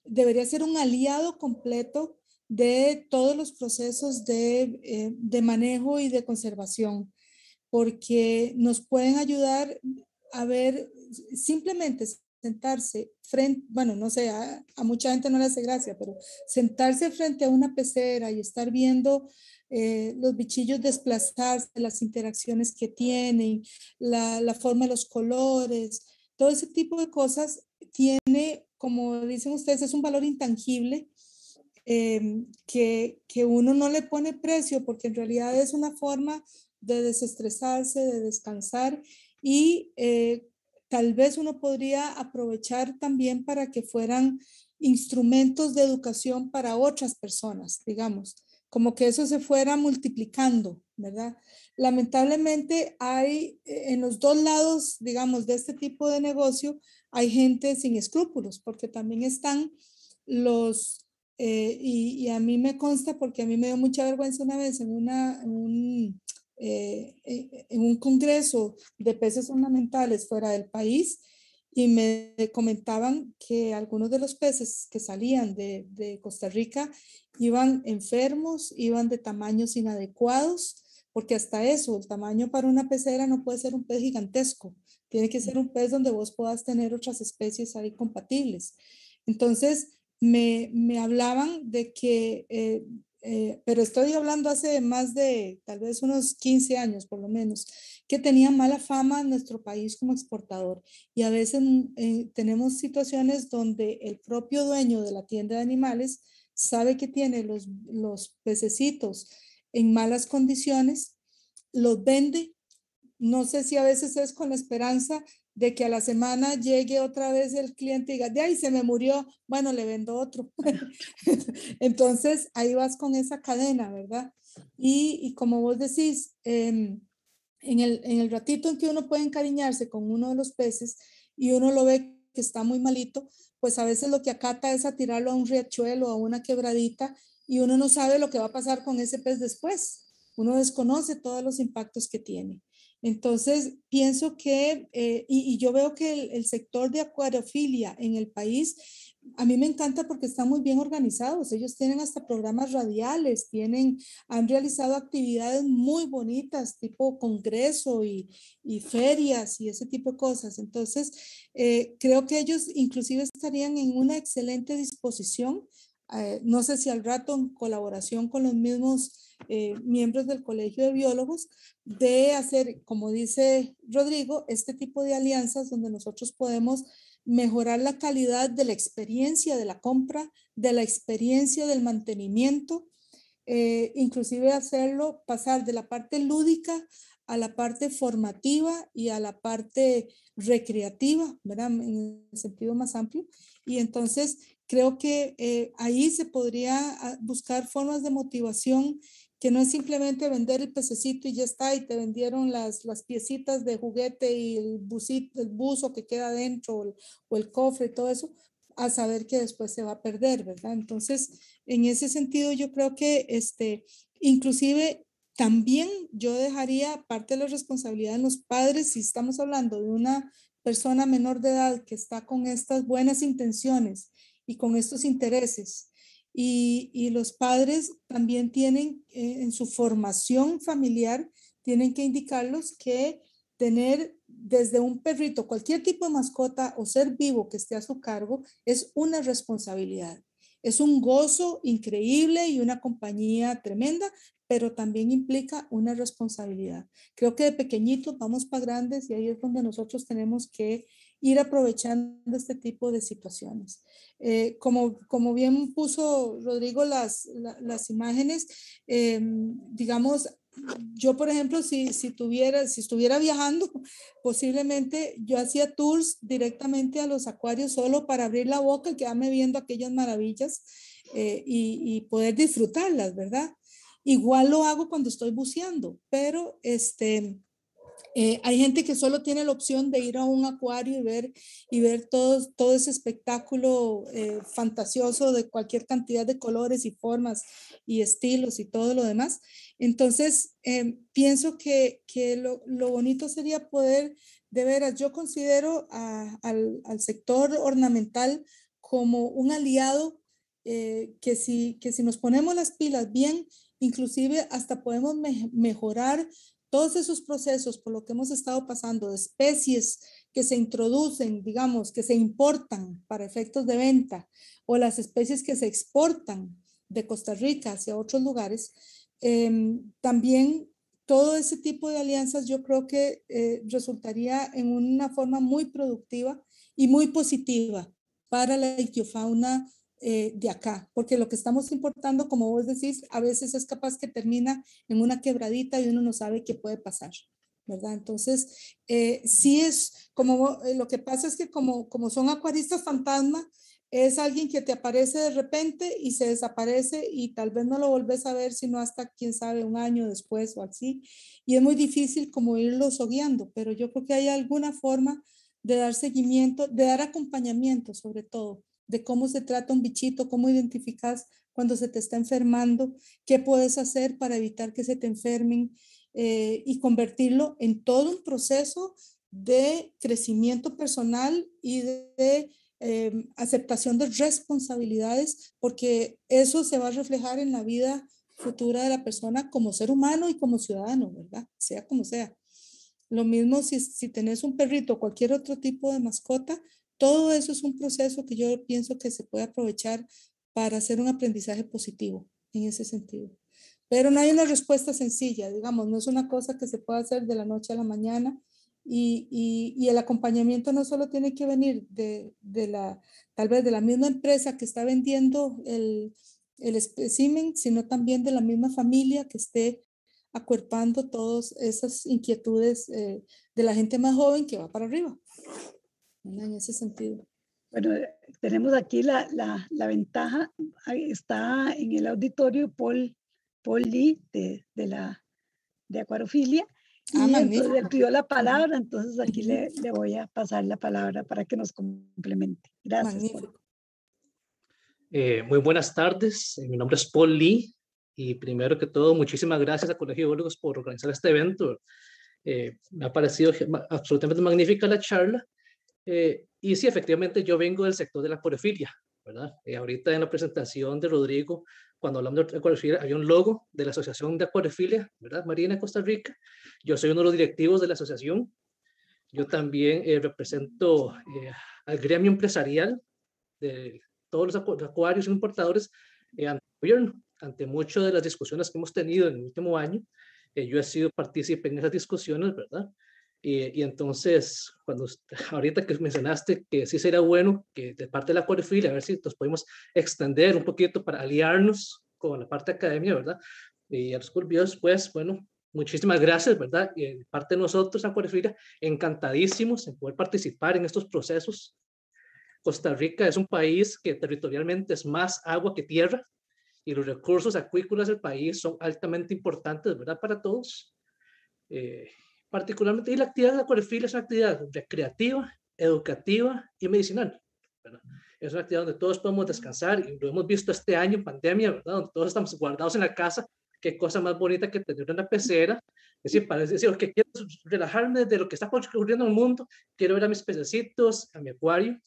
debería ser un aliado completo de todos los procesos de manejo y de conservación, porque nos pueden ayudar a ver, simplemente sentarse frente, bueno, no sé, a mucha gente no le hace gracia, pero sentarse frente a una pecera y estar viendo los bichillos desplazarse, las interacciones que tienen, la forma de los colores, todo ese tipo de cosas tiene, como dicen ustedes, es un valor intangible que uno no le pone precio porque en realidad es una forma de desestresarse, de descansar y tal vez uno podría aprovechar también para que fueran instrumentos de educación para otras personas, digamos, como que eso se fuera multiplicando, ¿verdad? Lamentablemente hay en los dos lados, digamos, de este tipo de negocio, hay gente sin escrúpulos, porque también están los, y a mí me consta, porque a mí me dio mucha vergüenza una vez en un congreso de peces ornamentales fuera del país, y me comentaban que algunos de los peces que salían de Costa Rica iban enfermos, iban de tamaños inadecuados, porque hasta eso, el tamaño para una pecera no puede ser un pez gigantesco, tiene que ser un pez donde vos puedas tener otras especies ahí compatibles. Entonces, me hablaban de que, pero estoy hablando hace más de tal vez unos 15 años por lo menos, que tenía mala fama en nuestro país como exportador. Y a veces tenemos situaciones donde el propio dueño de la tienda de animales sabe que tiene los pececitos en malas condiciones, los vende. No sé si a veces es con la esperanza de que a la semana llegue otra vez el cliente y diga, de ahí se me murió, bueno, le vendo otro. Entonces, ahí vas con esa cadena, ¿verdad? Y como vos decís, en el ratito en que uno puede encariñarse con uno de los peces y uno lo ve que está muy malito, pues a veces lo que acata es a tirarlo a un riachuelo, a una quebradita, y uno no sabe lo que va a pasar con ese pez después. Uno desconoce todos los impactos que tiene. Entonces, pienso que, y yo veo que el sector de acuariofilia en el país, a mí me encanta porque están muy bien organizados. Ellos tienen hasta programas radiales, han realizado actividades muy bonitas, tipo congreso y ferias y ese tipo de cosas. Entonces, creo que ellos inclusive estarían en una excelente disposición. No sé si al rato en colaboración con los mismos miembros del Colegio de Biólogos, de hacer, como dice Rodrigo, este tipo de alianzas donde nosotros podemos mejorar la calidad de la experiencia de la compra, de la experiencia del mantenimiento, inclusive hacerlo pasar de la parte lúdica a la parte formativa y a la parte recreativa, ¿verdad? En el sentido más amplio. Y entonces creo que ahí se podría buscar formas de motivación que no es simplemente vender el pececito y ya está, y te vendieron las piecitas de juguete y el buzo que queda dentro o el cofre y todo eso, a saber que después se va a perder, ¿verdad? Entonces, en ese sentido, yo creo que inclusive también yo dejaría parte de la responsabilidad en los padres, si estamos hablando de una persona menor de edad que está con estas buenas intenciones y con estos intereses. Y los padres también tienen en su formación familiar, tienen que indicarlos que tener desde un perrito, cualquier tipo de mascota o ser vivo que esté a su cargo, es una responsabilidad. Es un gozo increíble y una compañía tremenda, pero también implica una responsabilidad. Creo que de pequeñitos vamos para grandes y ahí es donde nosotros tenemos que ir aprovechando este tipo de situaciones. Como bien puso Rodrigo las imágenes, digamos, yo, por ejemplo, si estuviera viajando, posiblemente yo hacía tours directamente a los acuarios solo para abrir la boca y quedarme viendo aquellas maravillas y poder disfrutarlas, ¿verdad? Igual lo hago cuando estoy buceando, pero hay gente que solo tiene la opción de ir a un acuario y ver todo ese espectáculo fantasioso de cualquier cantidad de colores y formas y estilos y todo lo demás. Entonces, pienso que lo bonito sería poder, de veras, yo considero al sector ornamental como un aliado que si nos ponemos las pilas bien, inclusive hasta podemos mejorar todos esos procesos por lo que hemos estado pasando, de especies que se introducen, digamos, que se importan para efectos de venta, o las especies que se exportan de Costa Rica hacia otros lugares, también todo ese tipo de alianzas yo creo que resultaría en una forma muy productiva y muy positiva para la ictiofauna de acá, porque lo que estamos importando, como vos decís, a veces es capaz que termina en una quebradita y uno no sabe qué puede pasar, ¿verdad? Entonces, sí es como, lo que pasa es que como son acuaristas fantasma, es alguien que te aparece de repente y se desaparece y tal vez no lo volvés a ver sino hasta, quién sabe, un año después o así. Y es muy difícil como irlos guiando, pero yo creo que hay alguna forma de dar seguimiento, de dar acompañamiento sobre todo, de cómo se trata un bichito, cómo identificas cuando se te está enfermando, qué puedes hacer para evitar que se te enfermen y convertirlo en todo un proceso de crecimiento personal y de aceptación de responsabilidades, porque eso se va a reflejar en la vida futura de la persona como ser humano y como ciudadano, ¿verdad? Sea como sea. Lo mismo si tenés un perrito o cualquier otro tipo de mascota, todo eso es un proceso que yo pienso que se puede aprovechar para hacer un aprendizaje positivo en ese sentido. Pero no hay una respuesta sencilla, digamos, no es una cosa que se pueda hacer de la noche a la mañana y el acompañamiento no solo tiene que venir tal vez de la misma empresa que está vendiendo el espécimen, sino también de la misma familia que esté acuerpando todas esas inquietudes de la gente más joven que va para arriba, en ese sentido. Bueno, tenemos aquí la ventaja, ahí está en el auditorio Paul Lee de Acuariofilia, y entonces él pidió la palabra, entonces aquí le voy a pasar la palabra para que nos complemente. Gracias. Magnífico. Muy buenas tardes, mi nombre es Paul Lee y primero que todo muchísimas gracias a Colegio de Biólogos por organizar este evento. Me ha parecido absolutamente magnífica la charla y sí, efectivamente yo vengo del sector de la acuariofilia, ¿verdad? Ahorita en la presentación de Rodrigo, cuando hablamos de acuariofilia, había un logo de la Asociación de Acuariofilia, ¿verdad? Marina, Costa Rica. Yo soy uno de los directivos de la asociación. Yo también represento al gremio empresarial de todos los acuarios importadores ante el gobierno, ante muchas de las discusiones que hemos tenido en el último año. Yo he sido partícipe en esas discusiones, ¿verdad? Y entonces, ahorita que mencionaste que sí sería bueno que de parte de la acuariofilia, a ver si nos podemos extender un poquito para aliarnos con la parte academia, ¿verdad? Y a los curiosos, pues, bueno, muchísimas gracias, ¿verdad? Y de parte de nosotros, acuariofilia, encantadísimos en poder participar en estos procesos. Costa Rica es un país que territorialmente es más agua que tierra y los recursos acuícolas del país son altamente importantes, ¿verdad? Para todos. Particularmente, y la actividad de acuariofilia es una actividad recreativa, educativa y medicinal, ¿verdad? Es una actividad donde todos podemos descansar y lo hemos visto este año en pandemia, ¿verdad? Donde todos estamos guardados en la casa. Qué cosa más bonita que tener una pecera. Es decir, para decir que quiero relajarme de lo que está ocurriendo en el mundo, quiero ver a mis pececitos, a mi acuario.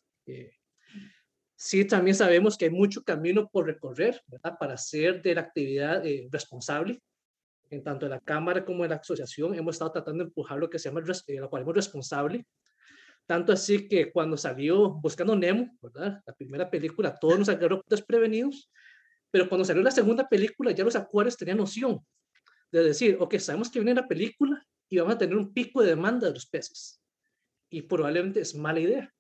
Sí, también sabemos que hay mucho camino por recorrer, ¿verdad? Para hacer de la actividad responsable. En tanto en la Cámara como en la asociación hemos estado tratando de empujar lo que se llama el acuarismo responsable. Tanto así que cuando salió Buscando Nemo, ¿verdad? La primera película, todos nos agarró desprevenidos, pero cuando salió la segunda película ya los acuarios tenían noción de decir, ok, sabemos que viene la película y vamos a tener un pico de demanda de los peces. Y probablemente es mala idea.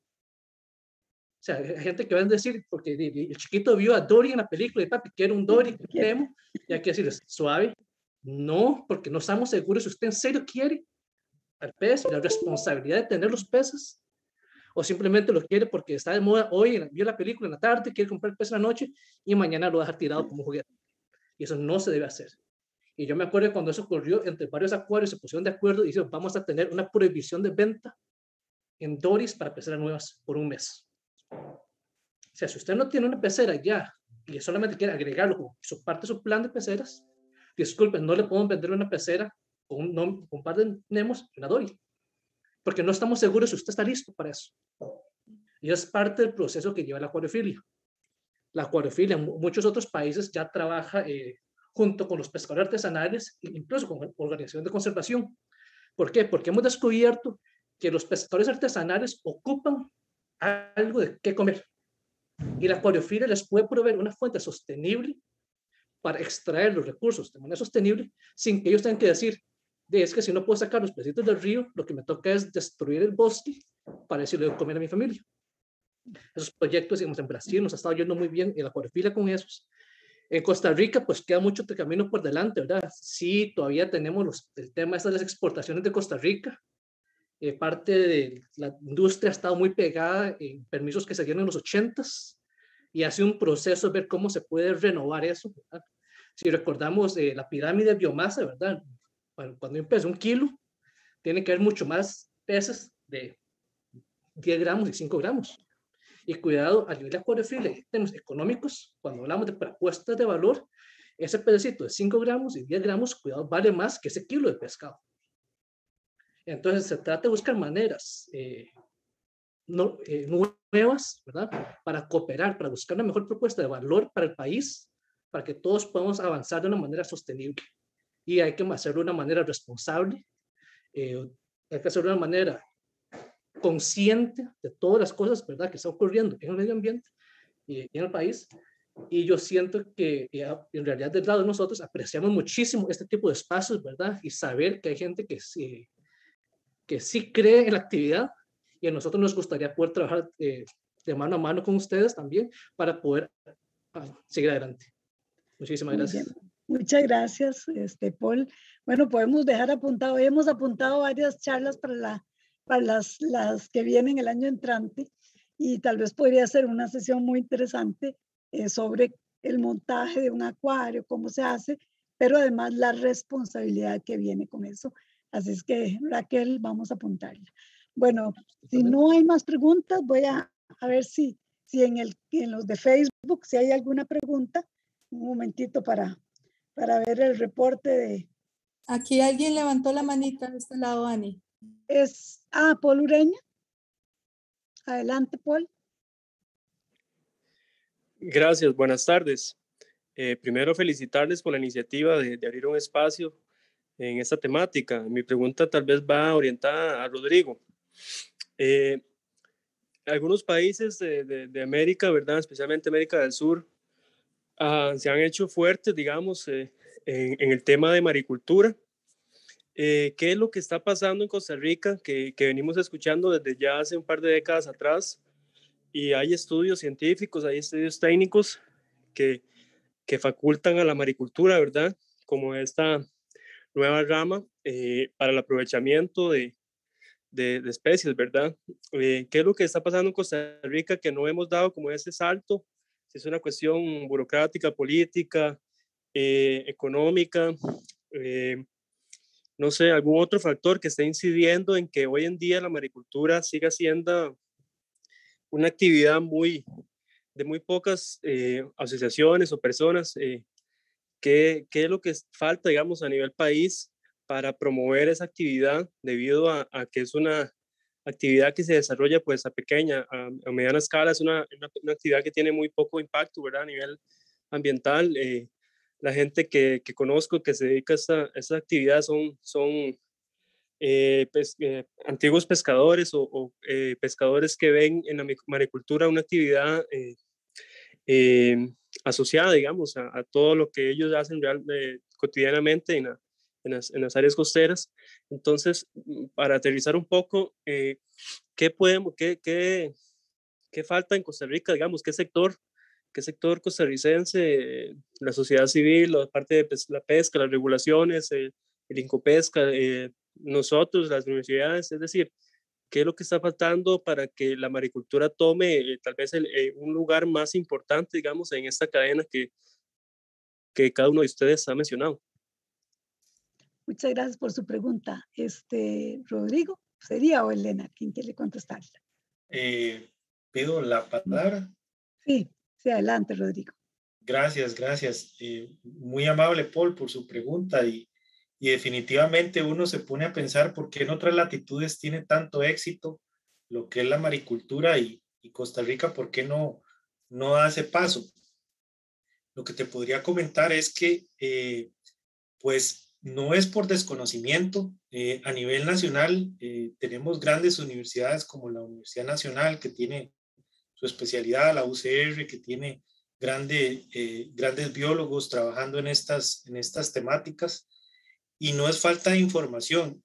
O sea, hay gente que va a decir, porque el chiquito vio a Dory en la película y papi, quiero un Dory, Nemo, y hay que decirles, suave, no, porque no estamos seguros si usted en serio quiere al pez y la responsabilidad de tener los peces, o simplemente lo quiere porque está de moda hoy, vio la película en la tarde, quiere comprar el pez en la noche y mañana lo va a dejar tirado como juguete. Y eso no se debe hacer. Y yo me acuerdo cuando eso ocurrió, entre varios acuarios se pusieron de acuerdo y dijeron, vamos a tener una prohibición de venta en Doris para peceras nuevas por un mes. O sea, si usted no tiene una pecera ya y solamente quiere agregarlo como su parte de su plan de peceras, disculpen, no le podemos vender una pecera con un par de Nemos y una Dory, porque no estamos seguros si usted está listo para eso. Y es parte del proceso que lleva la acuariofilia. La acuariofilia en muchos otros países ya trabaja junto con los pescadores artesanales e incluso con organizaciones de conservación. ¿Por qué? Porque hemos descubierto que los pescadores artesanales ocupan algo de qué comer. Y la acuariofilia les puede proveer una fuente sostenible para extraer los recursos de manera sostenible sin que ellos tengan que decir, es que si no puedo sacar los pecitos del río, lo que me toca es destruir el bosque para decirle de comer a mi familia. Esos proyectos, digamos, en Brasil nos ha estado yendo muy bien en la acuariofilia con esos. En Costa Rica, pues queda mucho camino por delante, ¿verdad? Sí, todavía tenemos el tema de las exportaciones de Costa Rica. Parte de la industria ha estado muy pegada en permisos que se dieron en los 80s y ha sido un proceso de ver cómo se puede renovar eso, ¿verdad? Si recordamos la pirámide de biomasa, ¿verdad? Cuando empezó 1 kilo, tiene que haber mucho más peces de 10 gramos y 5 gramos. Y cuidado, a nivel de acuariofilia, en términos económicos, cuando hablamos de propuestas de valor, ese pedacito de 5 gramos y 10 gramos, cuidado, vale más que ese kilo de pescado. Entonces se trata de buscar maneras nuevas, ¿verdad? Para cooperar, para buscar una mejor propuesta de valor para el país, para que todos podamos avanzar de una manera sostenible. Y hay que hacerlo de una manera responsable, hay que hacerlo de una manera consciente de todas las cosas, ¿verdad?, que están ocurriendo en el medio ambiente y en el país. Y yo siento que en realidad del lado de nosotros apreciamos muchísimo este tipo de espacios, ¿verdad? Y saber que hay gente que sí cree en la actividad, y a nosotros nos gustaría poder trabajar de mano a mano con ustedes también para poder seguir adelante. Muchísimas Muy gracias. bien. Muchas gracias, Paul. Bueno, podemos dejar apuntado, hemos apuntado varias charlas para las que vienen el año entrante, y tal vez podría ser una sesión muy interesante sobre el montaje de un acuario, cómo se hace, pero además la responsabilidad que viene con eso. Así es que, Raquel, vamos a apuntarla. Bueno, si no hay más preguntas, voy a ver si en los de Facebook, si hay alguna pregunta. Un momentito para ver el reporte de... Aquí alguien levantó la manita de este lado, Ani. Paul Ureña. Adelante, Paul. Gracias, buenas tardes. Primero, felicitarles por la iniciativa de abrir un espacio en esta temática. Mi pregunta tal vez va orientada a Rodrigo. Algunos países de América, ¿verdad?, especialmente América del Sur, se han hecho fuertes, digamos, en el tema de maricultura. ¿Qué es lo que está pasando en Costa Rica que venimos escuchando desde ya hace un par de décadas atrás? Y hay estudios científicos, hay estudios técnicos que facultan a la maricultura, ¿verdad?, como esta nueva rama para el aprovechamiento de especies, ¿verdad? ¿Qué es lo que está pasando en Costa Rica que no hemos dado como ese salto? Si es una cuestión burocrática, política, económica, no sé, algún otro factor que esté incidiendo en que hoy en día la maricultura siga siendo una actividad de muy pocas asociaciones o personas. ¿Qué es lo que falta, digamos, a nivel país para promover esa actividad, debido a que es una actividad que se desarrolla pues a pequeña, a mediana escala? Es una actividad que tiene muy poco impacto, ¿verdad?, a nivel ambiental. La gente que conozco que se dedica a esta actividad son antiguos pescadores o pescadores que ven en la maricultura una actividad asociada, digamos, a todo lo que ellos hacen cotidianamente en las áreas costeras. Entonces, para aterrizar un poco, ¿qué falta en Costa Rica, digamos? ¿Qué sector costarricense, la sociedad civil, la parte de la pesca, las regulaciones, el Incopesca, nosotros, las universidades? Es decir, ¿qué es lo que está faltando para que la maricultura tome tal vez un lugar más importante, digamos, en esta cadena que cada uno de ustedes ha mencionado? Muchas gracias por su pregunta. Rodrigo, ¿sería o Elena quien quiere contestar? Pido la palabra. Sí, adelante, Rodrigo. Gracias. Muy amable, Paul, por su pregunta, y definitivamente uno se pone a pensar por qué en otras latitudes tiene tanto éxito lo que es la maricultura, y Costa Rica, ¿por qué no da ese paso? Lo que te podría comentar es que pues no es por desconocimiento. A nivel nacional tenemos grandes universidades como la Universidad Nacional, que tiene su especialidad, la UCR, que tiene grandes biólogos trabajando en estas temáticas, y no es falta de información.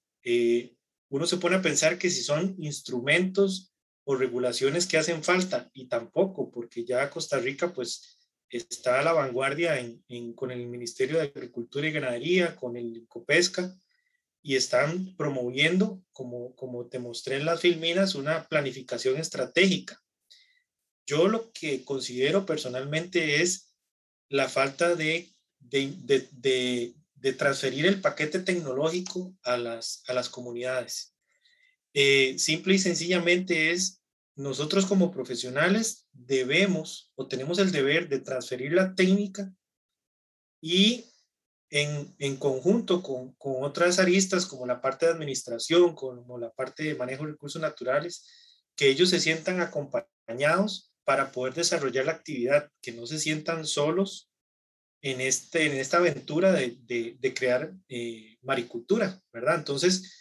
Uno se pone a pensar que si son instrumentos o regulaciones que hacen falta, y tampoco, porque ya Costa Rica pues está a la vanguardia con el Ministerio de Agricultura y Ganadería, con el Incopesca, y están promoviendo, como te mostré en las filminas, una planificación estratégica. Yo lo que considero personalmente es la falta de transferir el paquete tecnológico a las comunidades. Simple y sencillamente nosotros como profesionales debemos o tenemos el deber de transferir la técnica, y en conjunto con otras aristas como la parte de administración, como la parte de manejo de recursos naturales, que ellos se sientan acompañados para poder desarrollar la actividad, que no se sientan solos en esta aventura de crear maricultura, ¿verdad? Entonces,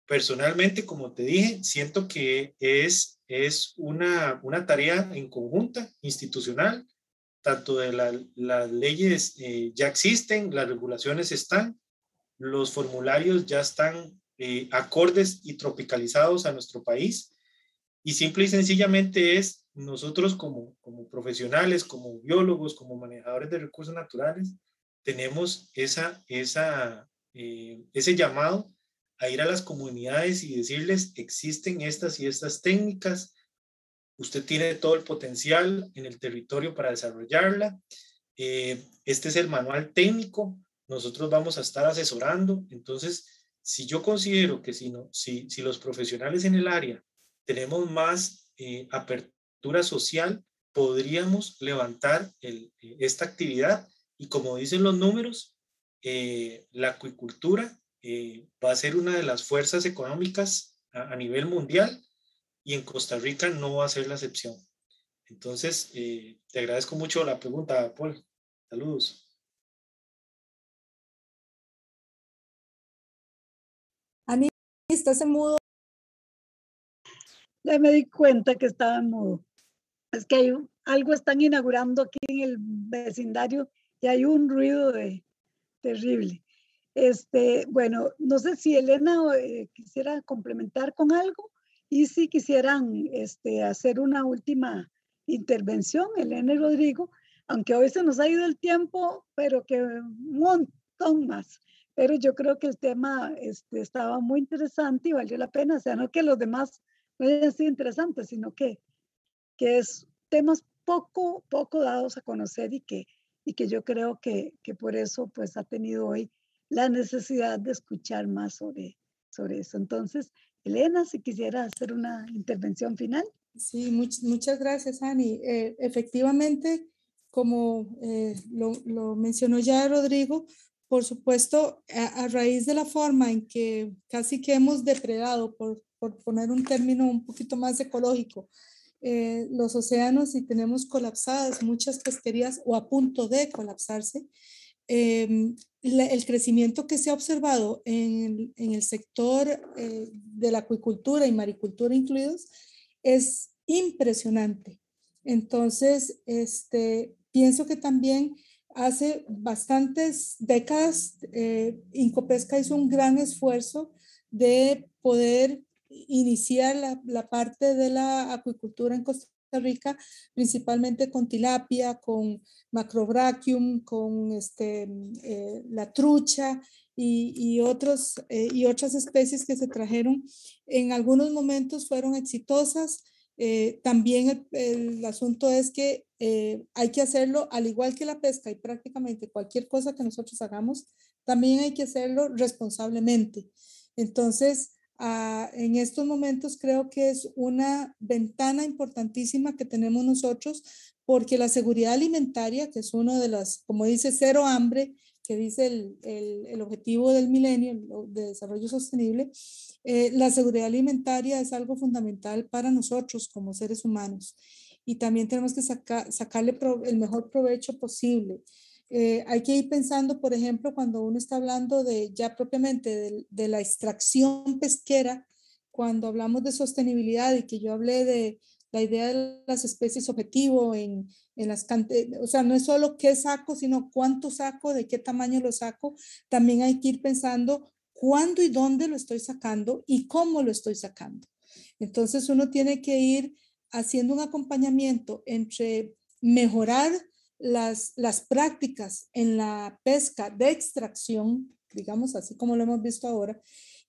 personalmente, como te dije, siento que es una tarea en conjunta, institucional, tanto de las leyes ya existen, las regulaciones están, los formularios ya están acordes y tropicalizados a nuestro país, y simple y sencillamente es nosotros como profesionales, como biólogos, como manejadores de recursos naturales, tenemos ese llamado a ir a las comunidades y decirles, existen estas y estas técnicas, usted tiene todo el potencial en el territorio para desarrollarla, este es el manual técnico, nosotros vamos a estar asesorando. Entonces, si yo considero que si los profesionales en el área tenemos más apertura social, podríamos levantar esta actividad, y como dicen los números, la acuicultura va a ser una de las fuerzas económicas a nivel mundial, y en Costa Rica no va a ser la excepción. Entonces, te agradezco mucho la pregunta, Paul. Saludos. Ani, ¿estás en mudo? Ya me di cuenta que estaba en mudo. Es que algo están inaugurando aquí en el vecindario y hay un ruido terrible. Bueno, no sé si Elena quisiera complementar con algo, y si quisieran hacer una última intervención, Elena y Rodrigo, aunque hoy se nos ha ido el tiempo, pero que un montón más. Pero yo creo que el tema estaba muy interesante y valió la pena. O sea, no que los demás no hayan sido interesantes, sino que es temas poco dados a conocer, y que yo creo que por eso pues ha tenido hoy la necesidad de escuchar más sobre eso. Entonces, Elena, si quisiera hacer una intervención final. Sí, muchas gracias, Ani. Efectivamente, como lo mencionó ya Rodrigo, por supuesto, a raíz de la forma en que casi que hemos depredado, por poner un término un poquito más ecológico, los océanos, y tenemos colapsadas muchas pesquerías o a punto de colapsarse, el crecimiento que se ha observado en el sector de la acuicultura y maricultura incluidos es impresionante. Entonces, pienso que también hace bastantes décadas Incopesca hizo un gran esfuerzo de poder iniciar la parte de la acuicultura en Costa Rica, principalmente con tilapia, con macrobrachium, con la trucha y otras especies que se trajeron. En algunos momentos fueron exitosas. También el asunto es que hay que hacerlo, al igual que la pesca y prácticamente cualquier cosa que nosotros hagamos, también hay que hacerlo responsablemente. Entonces, en estos momentos creo que es una ventana importantísima que tenemos nosotros, porque la seguridad alimentaria, que es uno de las, como dice, cero hambre, que dice el objetivo del milenio de desarrollo sostenible, la seguridad alimentaria es algo fundamental para nosotros como seres humanos, y también tenemos que sacarle el mejor provecho posible. Hay que ir pensando, por ejemplo, cuando uno está hablando de ya propiamente de la extracción pesquera, cuando hablamos de sostenibilidad, y que yo hablé de la idea de las especies objetivo o sea, no es solo qué saco, sino cuánto saco, de qué tamaño lo saco. También hay que ir pensando cuándo y dónde lo estoy sacando y cómo lo estoy sacando. Entonces uno tiene que ir haciendo un acompañamiento entre mejorar las prácticas en la pesca de extracción, digamos así como lo hemos visto ahora,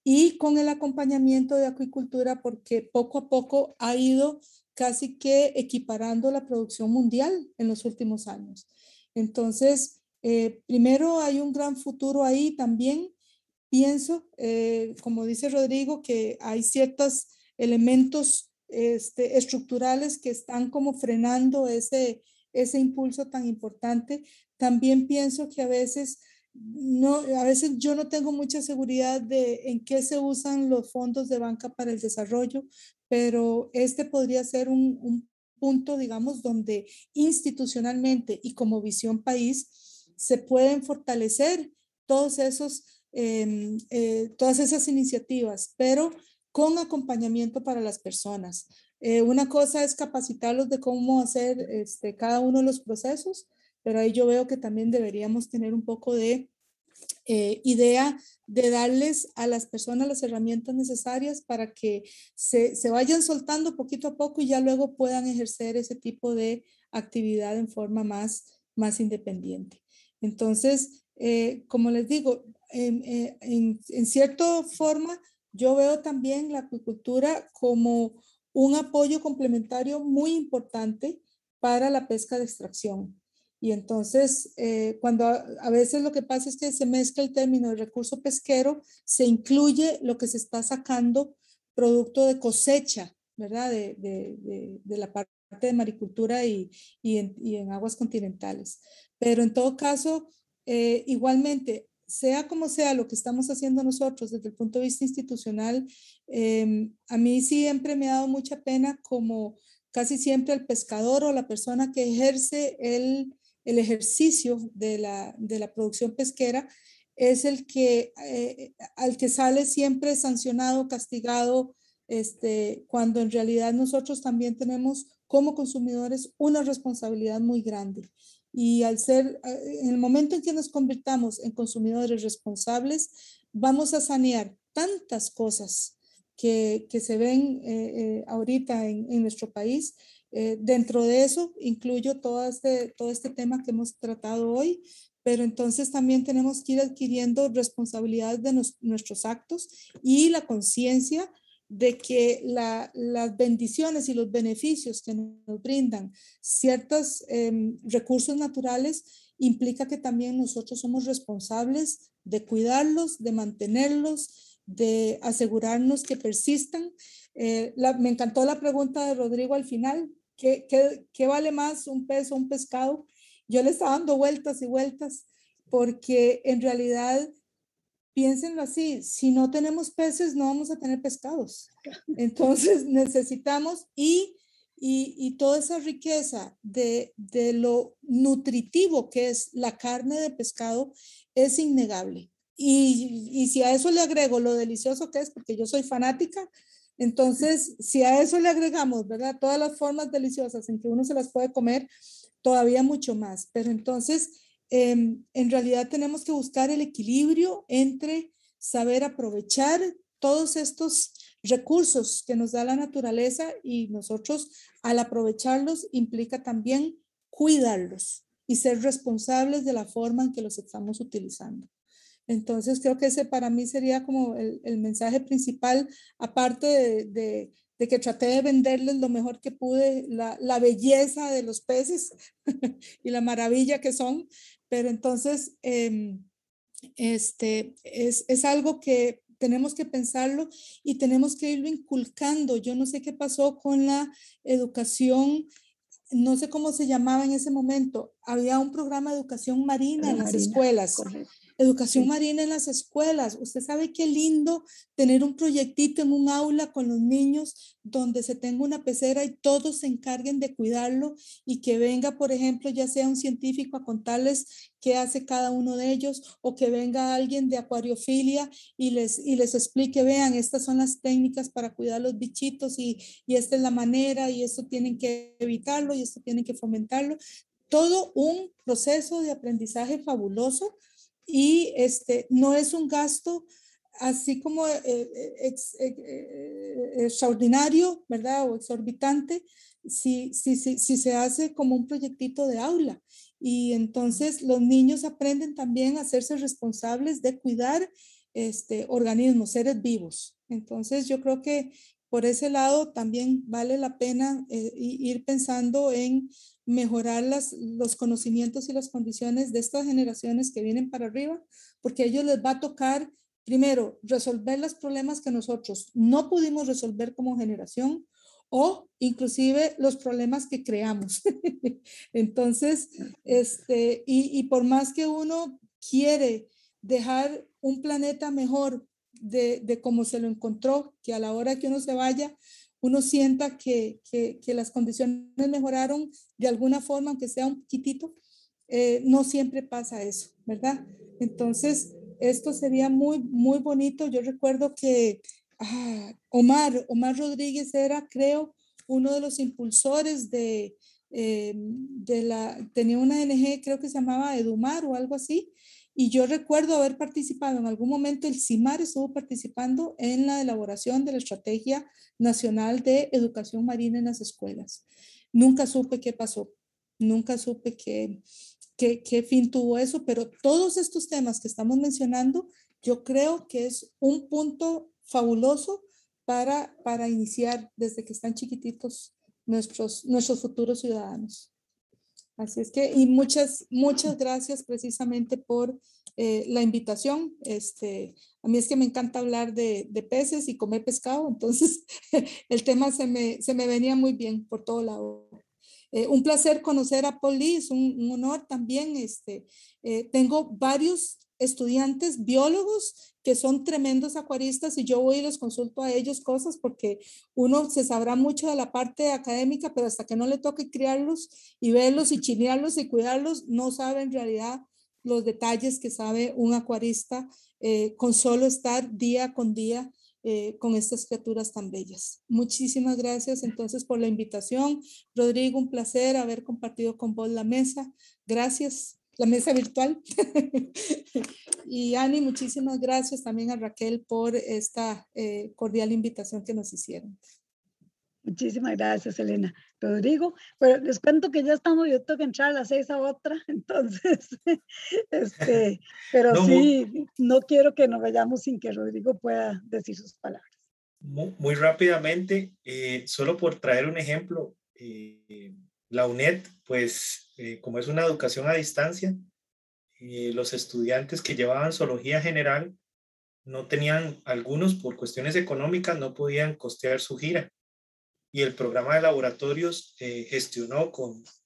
y con el acompañamiento de acuicultura, porque poco a poco ha ido casi que equiparando la producción mundial en los últimos años. Entonces, primero hay un gran futuro ahí también. Pienso, como dice Rodrigo, que hay ciertos elementos estructurales que están como frenando ese impulso tan importante. También pienso que a veces yo no tengo mucha seguridad de en qué se usan los fondos de banca para el desarrollo, pero podría ser un punto, digamos, donde institucionalmente y como visión país se pueden fortalecer todas esas iniciativas, pero con acompañamiento para las personas. Una cosa es capacitarlos de cómo hacer cada uno de los procesos, pero ahí yo veo que también deberíamos tener un poco de idea de darles a las personas las herramientas necesarias para que se vayan soltando poquito a poco y ya luego puedan ejercer ese tipo de actividad en forma más independiente. Entonces, como les digo, en cierta forma, yo veo también la acuicultura como un apoyo complementario muy importante para la pesca de extracción. Y entonces, cuando a veces lo que pasa es que se mezcla el término de recurso pesquero, se incluye lo que se está sacando producto de cosecha, ¿verdad? De la parte de maricultura y en aguas continentales. Pero en todo caso, igualmente, sea como sea lo que estamos haciendo nosotros desde el punto de vista institucional, a mí siempre me ha dado mucha pena como casi siempre el pescador o la persona que ejerce el ejercicio de la producción pesquera es el que, al que sale siempre sancionado, castigado, cuando en realidad nosotros también tenemos como consumidores una responsabilidad muy grande. Y al ser, en el momento en que nos convirtamos en consumidores responsables, vamos a sanear tantas cosas que se ven ahorita en nuestro país. Dentro de eso incluyo todo este tema que hemos tratado hoy, pero entonces también tenemos que ir adquiriendo responsabilidades de nuestros actos y la conciencia de que las bendiciones y los beneficios que nos brindan ciertos recursos naturales implica que también nosotros somos responsables de cuidarlos, de mantenerlos, de asegurarnos que persistan. Me encantó la pregunta de Rodrigo al final. ¿Qué vale más, un pez o un pescado? Yo le estaba dando vueltas y vueltas porque en realidad, piénsenlo así, si no tenemos peces no vamos a tener pescados. Entonces necesitamos y toda esa riqueza de lo nutritivo que es la carne de pescado es innegable. Y si a eso le agrego lo delicioso que es, porque yo soy fanática, entonces, si a eso le agregamos, ¿verdad? Todas las formas deliciosas en que uno se las puede comer, todavía mucho más. Pero entonces, en realidad tenemos que buscar el equilibrio entre saber aprovechar todos estos recursos que nos da la naturaleza y nosotros al aprovecharlos implica también cuidarlos y ser responsables de la forma en que los estamos utilizando. Entonces creo que ese para mí sería como el mensaje principal, aparte de que traté de venderles lo mejor que pude, la belleza de los peces y la maravilla que son, pero entonces es algo que tenemos que pensarlo y tenemos que irlo inculcando. Yo no sé qué pasó con la educación, no sé cómo se llamaba en ese momento, había un programa de educación marina en las escuelas. Correcto. Educación marina en las escuelas. Usted sabe qué lindo tener un proyectito en un aula con los niños donde se tenga una pecera y todos se encarguen de cuidarlo y que venga, por ejemplo, ya sea un científico a contarles qué hace cada uno de ellos o que venga alguien de acuariofilia y les explique, vean, estas son las técnicas para cuidar los bichitos y esta es la manera y esto tienen que evitarlo y esto tienen que fomentarlo. Todo un proceso de aprendizaje fabuloso. Y no es un gasto así como extraordinario, ¿verdad? O exorbitante, si se hace como un proyectito de aula. Y entonces los niños aprenden también a hacerse responsables de cuidar organismos, seres vivos. Entonces yo creo que por ese lado también vale la pena ir pensando en mejorar los conocimientos y las condiciones de estas generaciones que vienen para arriba, porque a ellos les va a tocar, primero, resolver los problemas que nosotros no pudimos resolver como generación o inclusive los problemas que creamos. Entonces, y por más que uno quiere dejar un planeta mejor de cómo se lo encontró, que a la hora que uno se vaya, uno sienta que las condiciones mejoraron de alguna forma, aunque sea un poquitito, no siempre pasa eso, ¿verdad? Entonces, esto sería muy, muy bonito. Yo recuerdo que Omar Rodríguez era, creo, uno de los impulsores tenía una ONG, creo que se llamaba Edumar o algo así, y yo recuerdo haber participado en algún momento, el CIMAR estuvo participando en la elaboración de la Estrategia Nacional de Educación Marina en las escuelas. Nunca supe qué pasó, nunca supe qué fin tuvo eso, pero todos estos temas que estamos mencionando, yo creo que es un punto fabuloso para iniciar desde que están chiquititos nuestros futuros ciudadanos. Así es que, y muchas gracias precisamente por la invitación. A mí es que me encanta hablar de peces y comer pescado, entonces el tema se me venía muy bien por todo lado. Un placer conocer a Paul Lee, es un honor también. Tengo varios estudiantes biólogos que son tremendos acuaristas y yo voy y los consulto a ellos cosas porque uno se sabrá mucho de la parte académica, pero hasta que no le toque criarlos y verlos y chinearlos y cuidarlos, no sabe en realidad los detalles que sabe un acuarista con solo estar día con día con estas criaturas tan bellas. Muchísimas gracias entonces por la invitación. Rodrigo, un placer haber compartido con vos la mesa. Gracias, la mesa virtual. Y Ani, muchísimas gracias también a Raquel por esta cordial invitación que nos hicieron. Muchísimas gracias, Elena. Rodrigo, pero les cuento que ya estamos, yo tengo que entrar a las 6 a otra, entonces, pero no, sí, no quiero que nos vayamos sin que Rodrigo pueda decir sus palabras. Muy rápidamente, solo por traer un ejemplo, la UNED, pues, como es una educación a distancia, los estudiantes que llevaban zoología general no tenían, algunos por cuestiones económicas, no podían costear su gira. Y el programa de laboratorios gestionó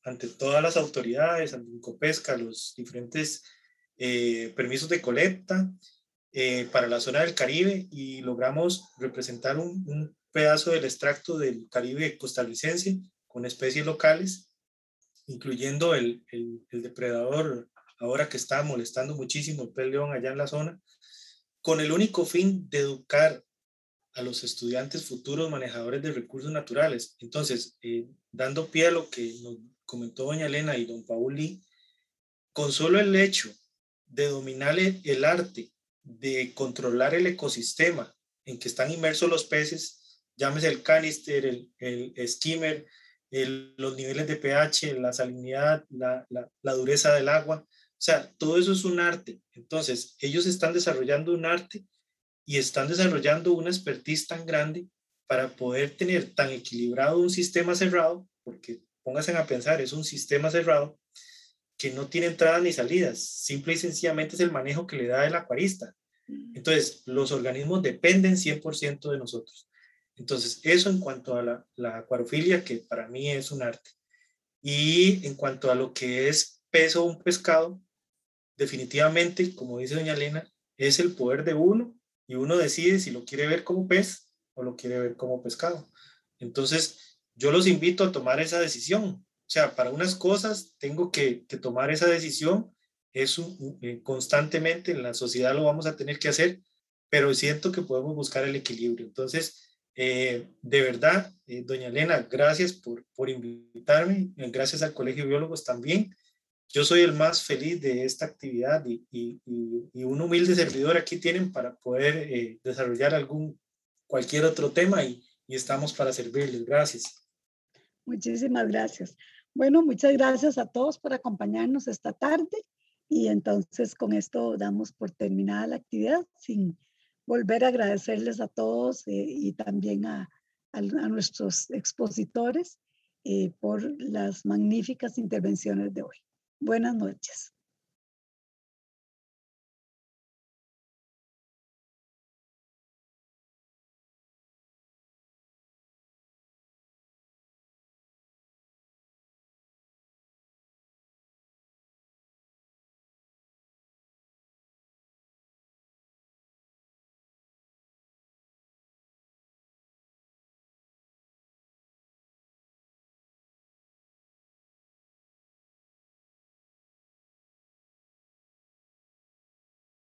ante todas las autoridades, ante Incopesca, los diferentes permisos de colecta para la zona del Caribe y logramos representar un pedazo del extracto del Caribe costarricense con especies locales, incluyendo el depredador ahora que está molestando muchísimo, el pez león allá en la zona, con el único fin de educar a los estudiantes futuros manejadores de recursos naturales. Entonces, dando pie a lo que nos comentó doña Elena y don Paul Lee, con solo el hecho de dominar el arte, de controlar el ecosistema en que están inmersos los peces, llámese el canister, el skimmer, los niveles de pH, la salinidad, la dureza del agua, o sea, todo eso es un arte. Entonces, ellos están desarrollando un arte y están desarrollando una expertise tan grande para poder tener tan equilibrado un sistema cerrado, porque pónganse a pensar, es un sistema cerrado que no tiene entradas ni salidas, simple y sencillamente es el manejo que le da el acuarista. Entonces, los organismos dependen 100% de nosotros. Entonces, eso en cuanto a la acuariofilia, que para mí es un arte. Y en cuanto a lo que es peso un pescado, definitivamente, como dice doña Elena, es el poder de uno y uno decide si lo quiere ver como pez o lo quiere ver como pescado. Entonces, yo los invito a tomar esa decisión. O sea, para unas cosas tengo que tomar esa decisión. Eso constantemente en la sociedad lo vamos a tener que hacer, pero siento que podemos buscar el equilibrio. Entonces, de verdad, doña Elena, gracias por invitarme. Gracias al Colegio de Biólogos también. Yo soy el más feliz de esta actividad y un humilde servidor aquí tienen para poder desarrollar cualquier otro tema y estamos para servirles. Gracias. Muchísimas gracias. Bueno, muchas gracias a todos por acompañarnos esta tarde y entonces con esto damos por terminada la actividad sin volver a agradecerles a todos y también a nuestros expositores por las magníficas intervenciones de hoy. Buenas noches.